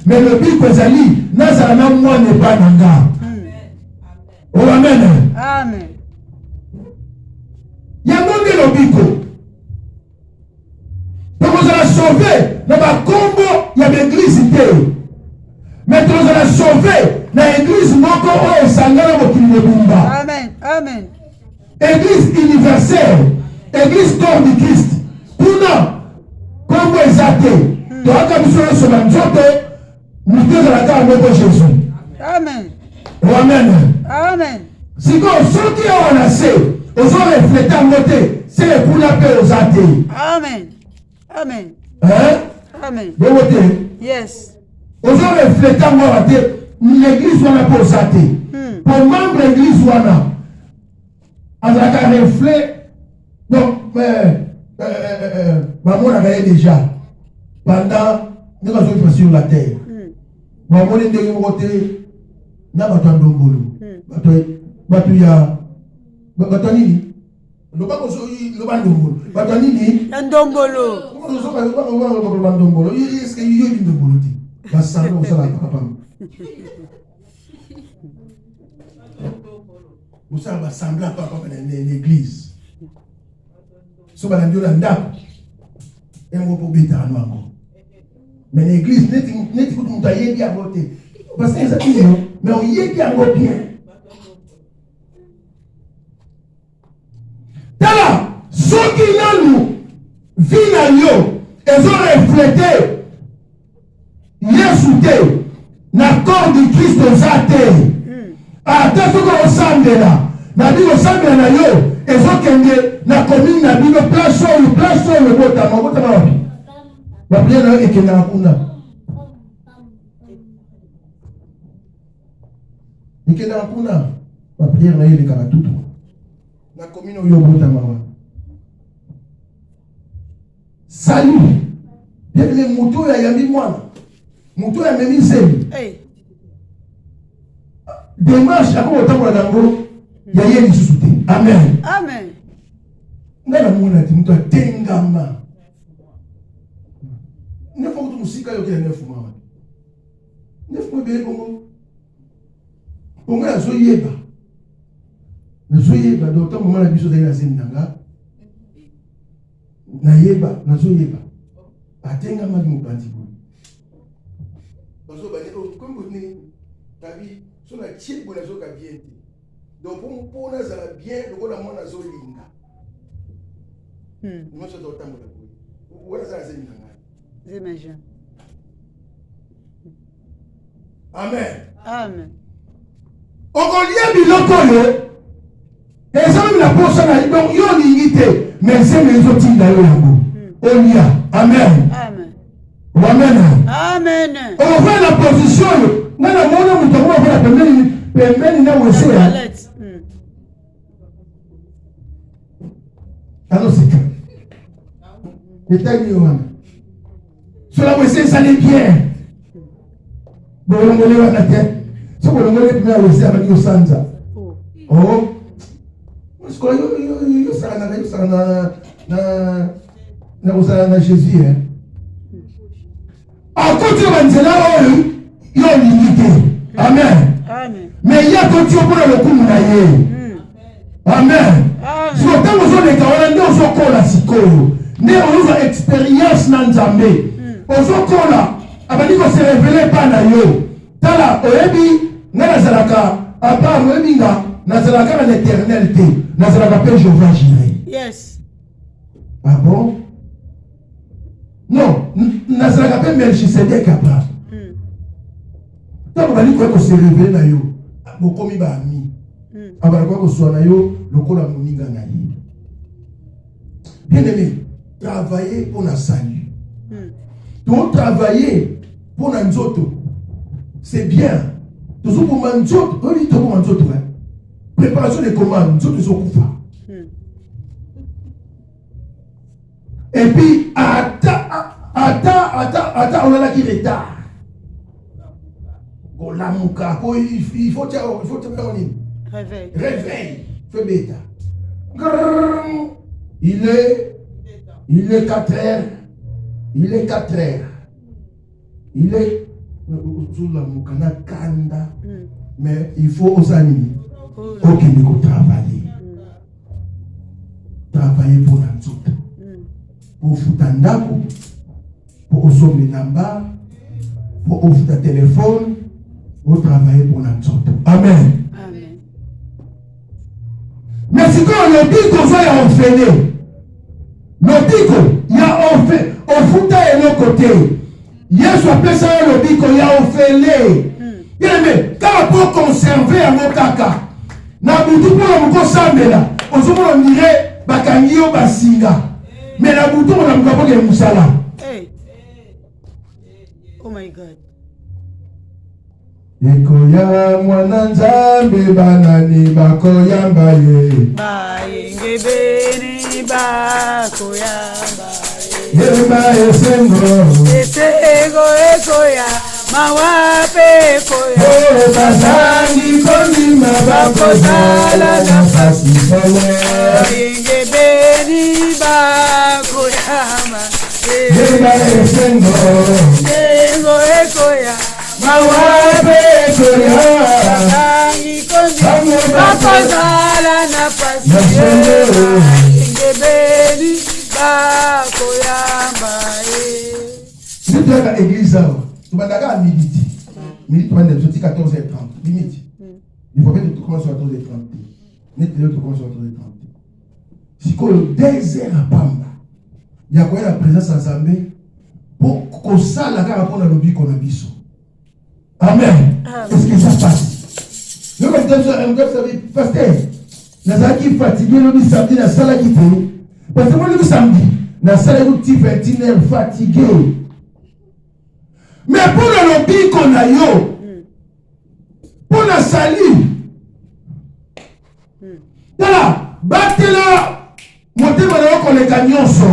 Mais le bico, c'est ali, n'a ça, moi, n'est pas nanga. Oh, amen. Amen. Il y a mon le bico. Donc, vous allez sauver, dans ma combo, il y a l'église. Mais tu nous as sauvé dans l'église moko oyo sangana mokili mobimba. Amen. Amen. Église universelle, église corps du Christ. Kuna kombo ezate. Toaka biso nyonso na nzoto mutu ezalaka moko Jésus. Amen. Amen. Amen. Sikoyo soki awa na se ozoreflete yango te se ekuna mpe oza te. Amen. Amen. Amen. Bongo te. Yes. Aux gens reflétant moi l'église wana pour ça pour membre l'église wana avec un reflet donc maman a gagné déjà pendant nous avons sur la terre maman est de mon côté na batandongolo batuya batani le pas le bandongolo batani ndombolo bandongolo est-ce que il y a une ndombolo basanga osala papa osala basambla papa na l'église so balandi na ndako engo po betano yango mais l'église neti kutu mutu ayebi yango te parce que eza bino mais oyebi yango bien tala soki nanu vi na yo ezoreflete Yesu te na corps du Christ oza te ata soki osambela na bino osambela na yo ezokende na commune na bino place oyo botama wapi bapriere na yo ekendaka kuna bapriere na yo elekaka tutu na commune oyo botama wa salut bien moto oyo ayambi mwana moto ya memi zemi démarche ako otambola nango ya ye lisusu te. Amen. Amen. Nga na mona ti moto atengama nefu kutu musika yo kila nefu mama nefu mwe bongo bongo nazoyeba docteur mama na biso zali na zemi nanga nazoyeba atengama ki mopanzi boye bazobane kombo ni tabi so na tie boye nazoka bien te donc pour nazala bien lokola mwana azolinga nyonso azotambola boye wana azala zemi na ngai j'imagine. Amen. Amen. Okolia biloko yo ezami na posa na donc yo olingi te mais nzembe ezotinda yo yango olia. Amen. Amen. Amen. Amen. On va la position yo nga na mona moto pembeni na wese ya alors c'est que détail wana cela wese ça n'est bien bolongole wana te so bolongole pina wese abaki osanza oh parce que yo sana na usana na Jésus hein à côté de Manzela yo limité amen mais il y a côté pour le coup na ye amen si on t'a besoin de kawana ndio usokola sikoyo ndio uza experience na nzambe usokola abandiko se révéler pas na yo tala oyebi ngana zalaka apa oyebi nga nazalaka na l'éternalité nazalaka pe Jéhovah Jireh yes ah bon non nazalaka pe Melchisedek apa tant bali ko se révéler na yo bokomi ba ami abala ko so na yo lokola moninga na ye bien aimé travailler pour la salut donc travailler pour la nzoto c'est bien toujours pour manzoto on dit pour manzoto hein préparation des commandes nzoto so kufa et puis attends on a là qui retard golamuka ko il faut faire réveil fais bêta il est 4 heures il est 4 heures il est sous la mukana kanda mais il faut aux amis ok il faut travailler pour la nzoto pour futandako pour osombe namba pour ofuta téléphone pour travailler pour la nzoto amen mais si quand le biko va enfermer le biko il y a enfermé au futa et l'autre côté Yesu appelle ça le biko il y a enfermé bien aimé quand pour conserver un mokaka na butu pour le moko sambela osomo le mire bakangio basinga mais la butu on a moko ke musala oh my god Ekoya mwana nzambe banani bakoyamba ye bayenge beni bakoyamba yeba esengo ekoya mawape koya bazangi kondima bakozala na fasi sole bayenge beni bakoyamba yeba esengo ekoya mawape koya bakozala na pasi ngebeli bakoyamba nous devons à l'église tu vas à midi tu vas à 14h30 limite il faut que tu commences à 14h30 tu commences à 14h30 si tu as 2 heures à Pamba il y a quoi la présence en Zambé pour qu'on s'en la car pour la lobby qu'on a biso amen est-ce que ça passe le matin savez pasteur nazaki fatigué le samedi na sala qui fait parce que moi le samedi na sala où tu 21h fatigué mais pour le lobby qu'on a yo pour la salut voilà batela motema na ko le kanyonso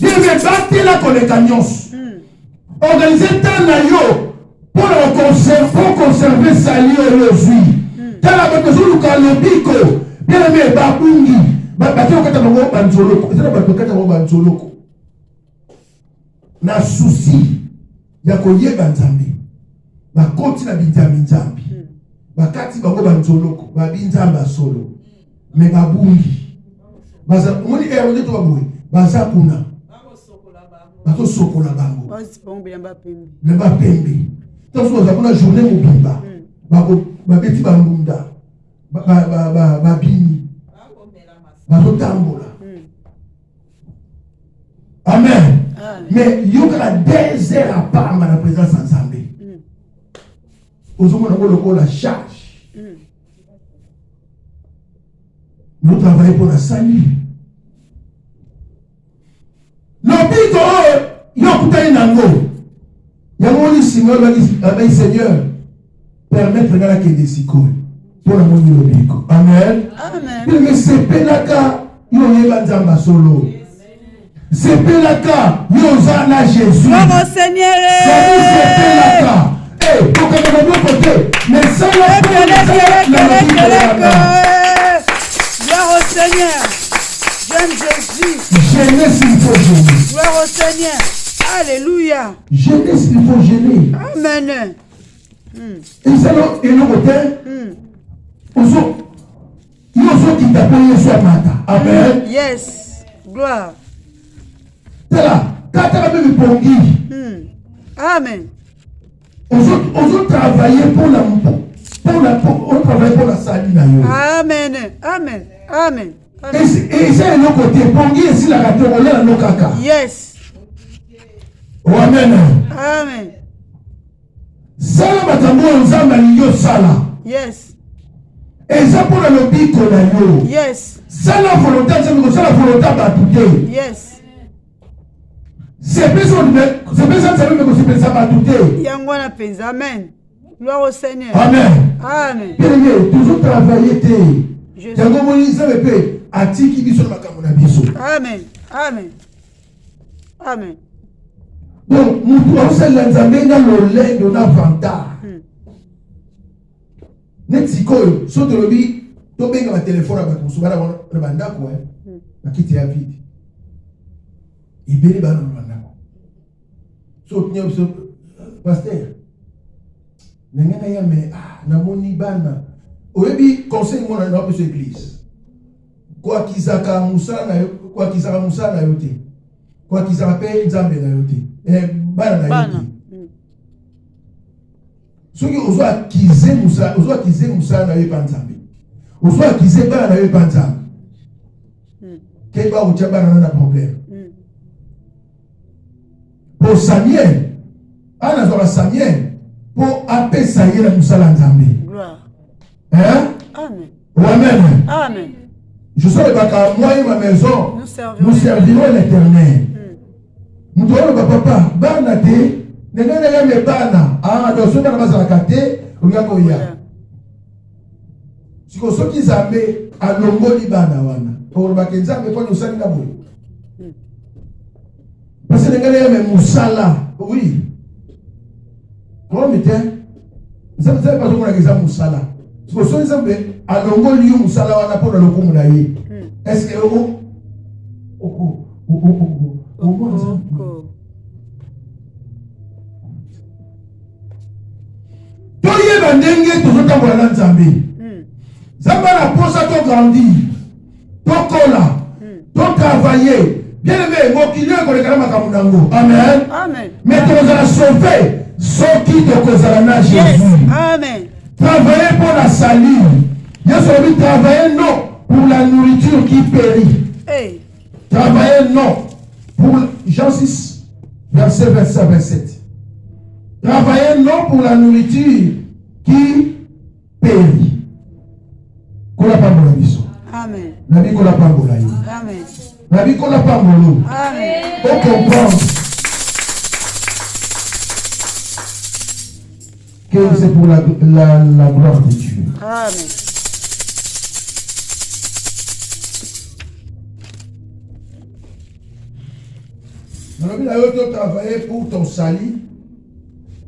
bien batela ko le kanyonso organiser tant na yo pour conserver salut aujourd'hui tant la besoin ka lobby ko bien aimé babungi batela kata ngo banzoloko ezala batokata ngo banzoloko na souci ya koyeba nzambe bakoti na binzambi nzambi bakati bango banzoloko babinzamba solo me babungi baza moni erode to baboy baza kuna bato sokola bango lemba pembe tanso baza kuna journée mobimba bako babeti bangunda babini bato tambola amen. Mais il y aura des heures à part dans la présence ensemble. Aux hommes, on a la charge. Nous travaillons pour la salut. L'obéissance, il y a un nango. Il y a un Seigneur, permettre ngala kende sikoyo pour la moni lobiko. Amen. Amen. Mais c'est pelaka yo yeba nzamba solo. C'est pelaka yo zana Jésus. Gloire au Seigneur. C'est pelaka. Eh, pour que nous nous côté, mais ça gloire au Seigneur. J'aime Jésus. Jeunesse, il faut gêner. Gloire au Seigneur. Alléluia. Jeunesse, il faut gêner. Amen. Et ça, et le côté, nous sommes qui t'appellent ce matin. Amen. Yes. Gloire. C'est là. Quand tu as même pongi. Amen. On travaille pour la salut. Amen. Amen. Amen. Et c'est le côté pongi et si la catégorie là nos caca. Yes. Amen. Amen. Sala matambo nzamba liyo sala. Yes. Et ça pour le biko na yo. Yes. Sala volonté nzamba sala volonté batute. Yes. C'est personne mais ça batute. Yangwana penza. Amen. Gloire au Seigneur. Amen. Amen. Bien, toujours travailler te. Jésus. Yango moni nzamba pe atiki biso makambo na biso. Amen. Amen. Amen. Donc, nous avons l'ensemble dans le lait de notre avantage. Netsiko, so te lobi, to benga ma téléphone à battre, souvent na banda quoi, na kiti ya vide. Ibeli ba na banda quoi. So tenir so pasteur. Nengana ya me na moni bana. Oyebi conseil mon na pe église. Quoi kizaka musala na yo, quoi kizaka musala na yo te. Quoi kizaka pe nzambe na yo te. Bana na yo te. Soki ozo akize musa na yo panzambe. Ozo akize bana na yo panzambe. Ke ba ucha bana na problème. Pour Samuel, ana zora Samuel pour apesa yela musala nzambe. Gloire. Hein? Amen. Amen. Amen. Je sais que moi et ma maison, nous servirons l'Éternel. Nous devons papa, bana te. Nengana ya mebana donc soki na bazala kate ongako ya siko soki zambe alongoli bana wana pour ba nzambe kwa usani ngabo parce que nengana ya musala oui comment mettez nzambe pas ko na keza musala siko soki nzambe alongoli yo musala wana pour lokumu na ye est-ce que Toye bandenge tozotambola na nzambe. Nzambe na posa to grandir. To kola. To travailler. Bien aimé, mokili ekolekana makambo nango. Amen. Amen. Mais tozala sauver soki tokozala na Jésus. Yes. Amen. Travailler pour la salut. Yesu dit travailler non pour la nourriture qui périt. Hey. Travailler non pour Jean 6 verset 27. Travailler non pour la nourriture qui périt. Kola pambola biso. Amen. Nabi kola pambola yo. Amen. Nabi kola pambolo. Amen. On comprend que c'est pour la gloire de Dieu. Amen. Nabi na yo to travailler pour ton salut.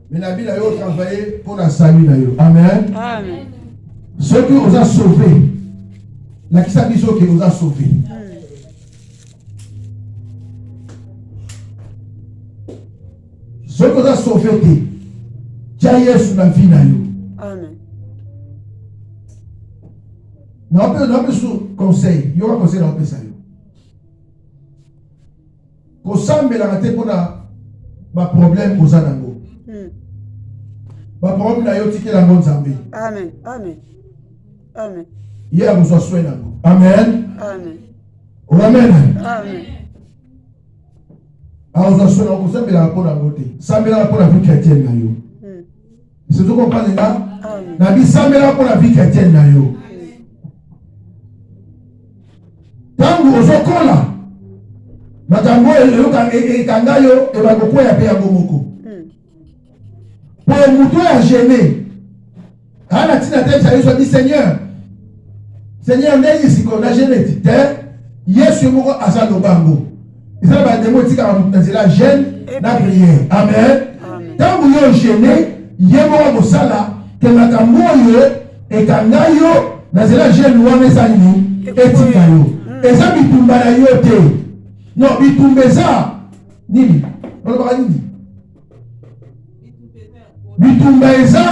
Mais la Bible a travaillé pour la salut d'ailleurs. Amen. Amen. Ceux qui nous a sauvés. La qui s'habille ceux qui nous a sauvés. Ceux qui nous a sauvés. Dieu sur la vie d'ailleurs. Amen. Nous avons sous conseil. Il y aura conseil dans le pays. Qu'on semble la rater pour un problème aux anangos. Amen. Amen. Amen. Amen. Hier, nous sommes soignés. Amen. Amen. Amen. Amen. Alors, nous sommes soignés pour la beauté. Ça me pour la vie chrétienne. C'est tout comprendre là. La vie, ça me pour la vie chrétienne. Tant que vous êtes là, matambo et kangayo et bakoko ya pe ya bomoko. Pour muto ya gêné Ana tina te ça dit Seigneur. Seigneur, n'est ici qu'on a gêné te. Yesu moko azalo bango. Ça va démontrer que la gêne na prière. Amen. Tant que vous gêné, yemo mosala que na kamoyo et kangayo na la gêne wana ezali etika yo. Eza bitumba na yo te. Non, bitumbeza nini? Olobaka nini? Bitumba eza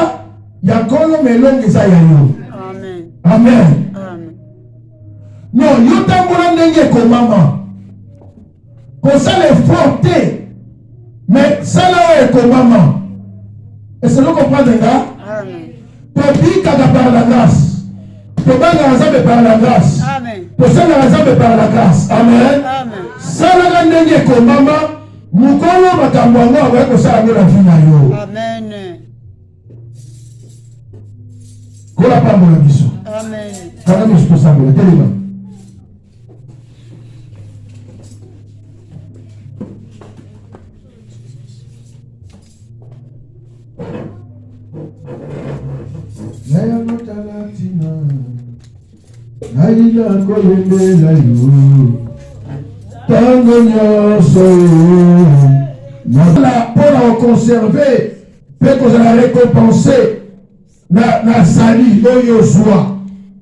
ya kolo melongo eza ya yo. Amen. Amen. Amen. Non, yo tambola ndenge komama. Kosala effort te. Mais ça là est komama. Est-ce que vous comprenez là? Amen. Tobi kaka par la grâce. Tobanga nzambe par la grâce. Amen. Tosala nzambe par la grâce. Amen. Amen. Sala ndenge komama. Mukolo makambo yango akoki kosala ngo na vie na yo. Amen. Kola pambola biso. Amen. Kaka biso tosambola telema. Naya motalatina naila kolembela yo tango nyonso na pour conserver peut kozala récompenser na sali oyo ozwa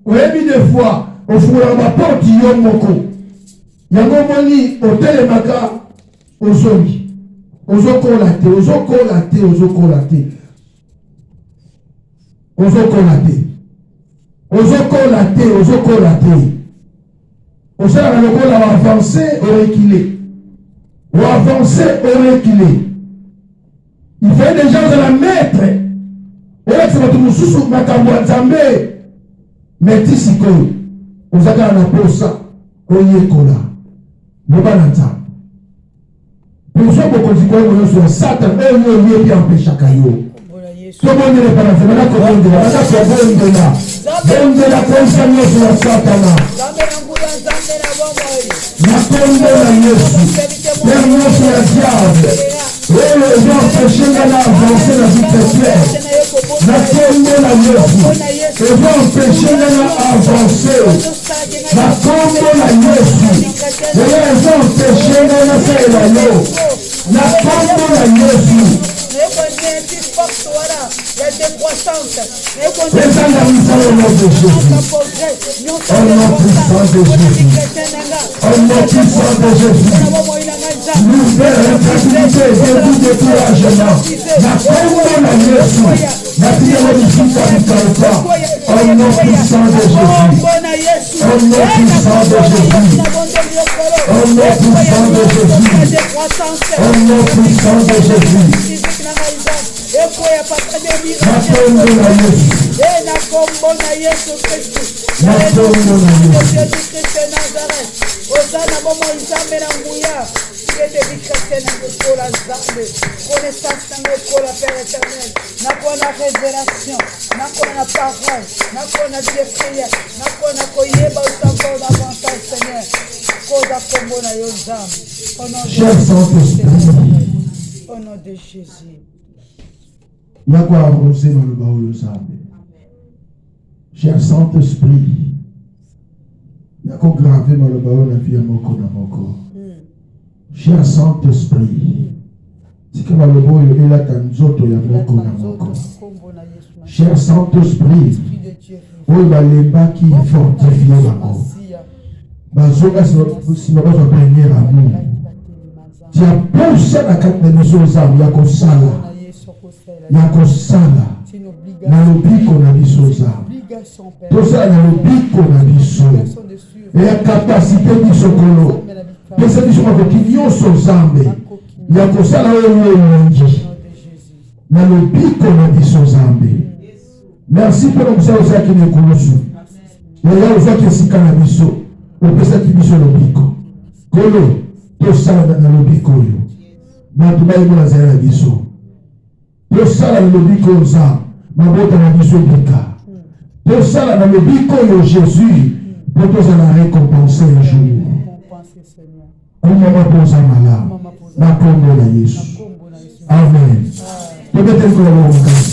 oyebi des fois ofungolaka baporte yo moko yango omoni otelemaka ozongi ozokola te ozokola te ozokola te ozokola te ozokola te ozokola te osalaka lokola oavance orekile oavance orekile il fait des gens ozala maître oyakisa bato mosusu makambo ya nzambe meti sikoyo ozakala na posa oyekola loba na nzambe poso bokonzi koyeko nyonso ya satan oyo oyebi empeshaka yo tobondele panase bana kobondela bana kobondela bondela konsa nyonso ya satana na kombo na yesu pere nyonso ya diable oyo eza empeshenga na avance na vie chrétienne na kombo na yesu eza empeshenga na avance na kombo na yesu oyo eza empeshenga na saela yo na kombo na yesu descends au nom de Jésus. Au nom puissant de Jésus. Au nom puissant de Jésus. Nous faisons l'incrédulité et tout découragement. La combo na Yesu. La prière de Jésus pas. Au nom puissant de Jésus. Au nom puissant de Jésus. Au nom puissant de Jésus. Au nom puissant de Jésus. La combo na Yesu. Na kombo na Yesu Kristo. La combo na Yesu. Jésus Christ de Nazareth. Osana bomo nzambe na nguya. Yede bikate na kola nzambe. Connaissance na kola Père éternel. Na kona révélation. Na kona parole. Na kona Dieu prière. Na kona koyeba encore davantage Seigneur. Koza kombo na yo nzambe. Au nom de Jésus. Au nom de Jésus. Yako arrosé dans le baou de Zambé. Cher Saint-Esprit, yako gravé dans le baou de la vie à moko na moko. Cher Saint-Esprit, si que le baou est là tanzoto ya moko na moko. Cher Saint-Esprit, où va les bas qui fortifient la mort. Bazoga si nous avons premier amour. Tu as poussé la carte de nos âmes, yako sala. Yako sala na lobiko na biso za tosala na lobiko na biso ya kapasite biso kolo pesa biso makoki nyonso nzambe ya kosala oyo elingi na lobiko na biso nzambe. Merci mpona mosala ozalaki na ekulusu yaya ozwaki esika na biso opesaki biso lobiko kolo tosala na lobiko oyo bato bayebona zala na biso tosala na lobiko oza mabota na biso ebika tosala na lobiko oyo Jésus po tozala récompensé un jour komama mpoza malamu na kombo na Yesu amen tobeteli kolabo makasi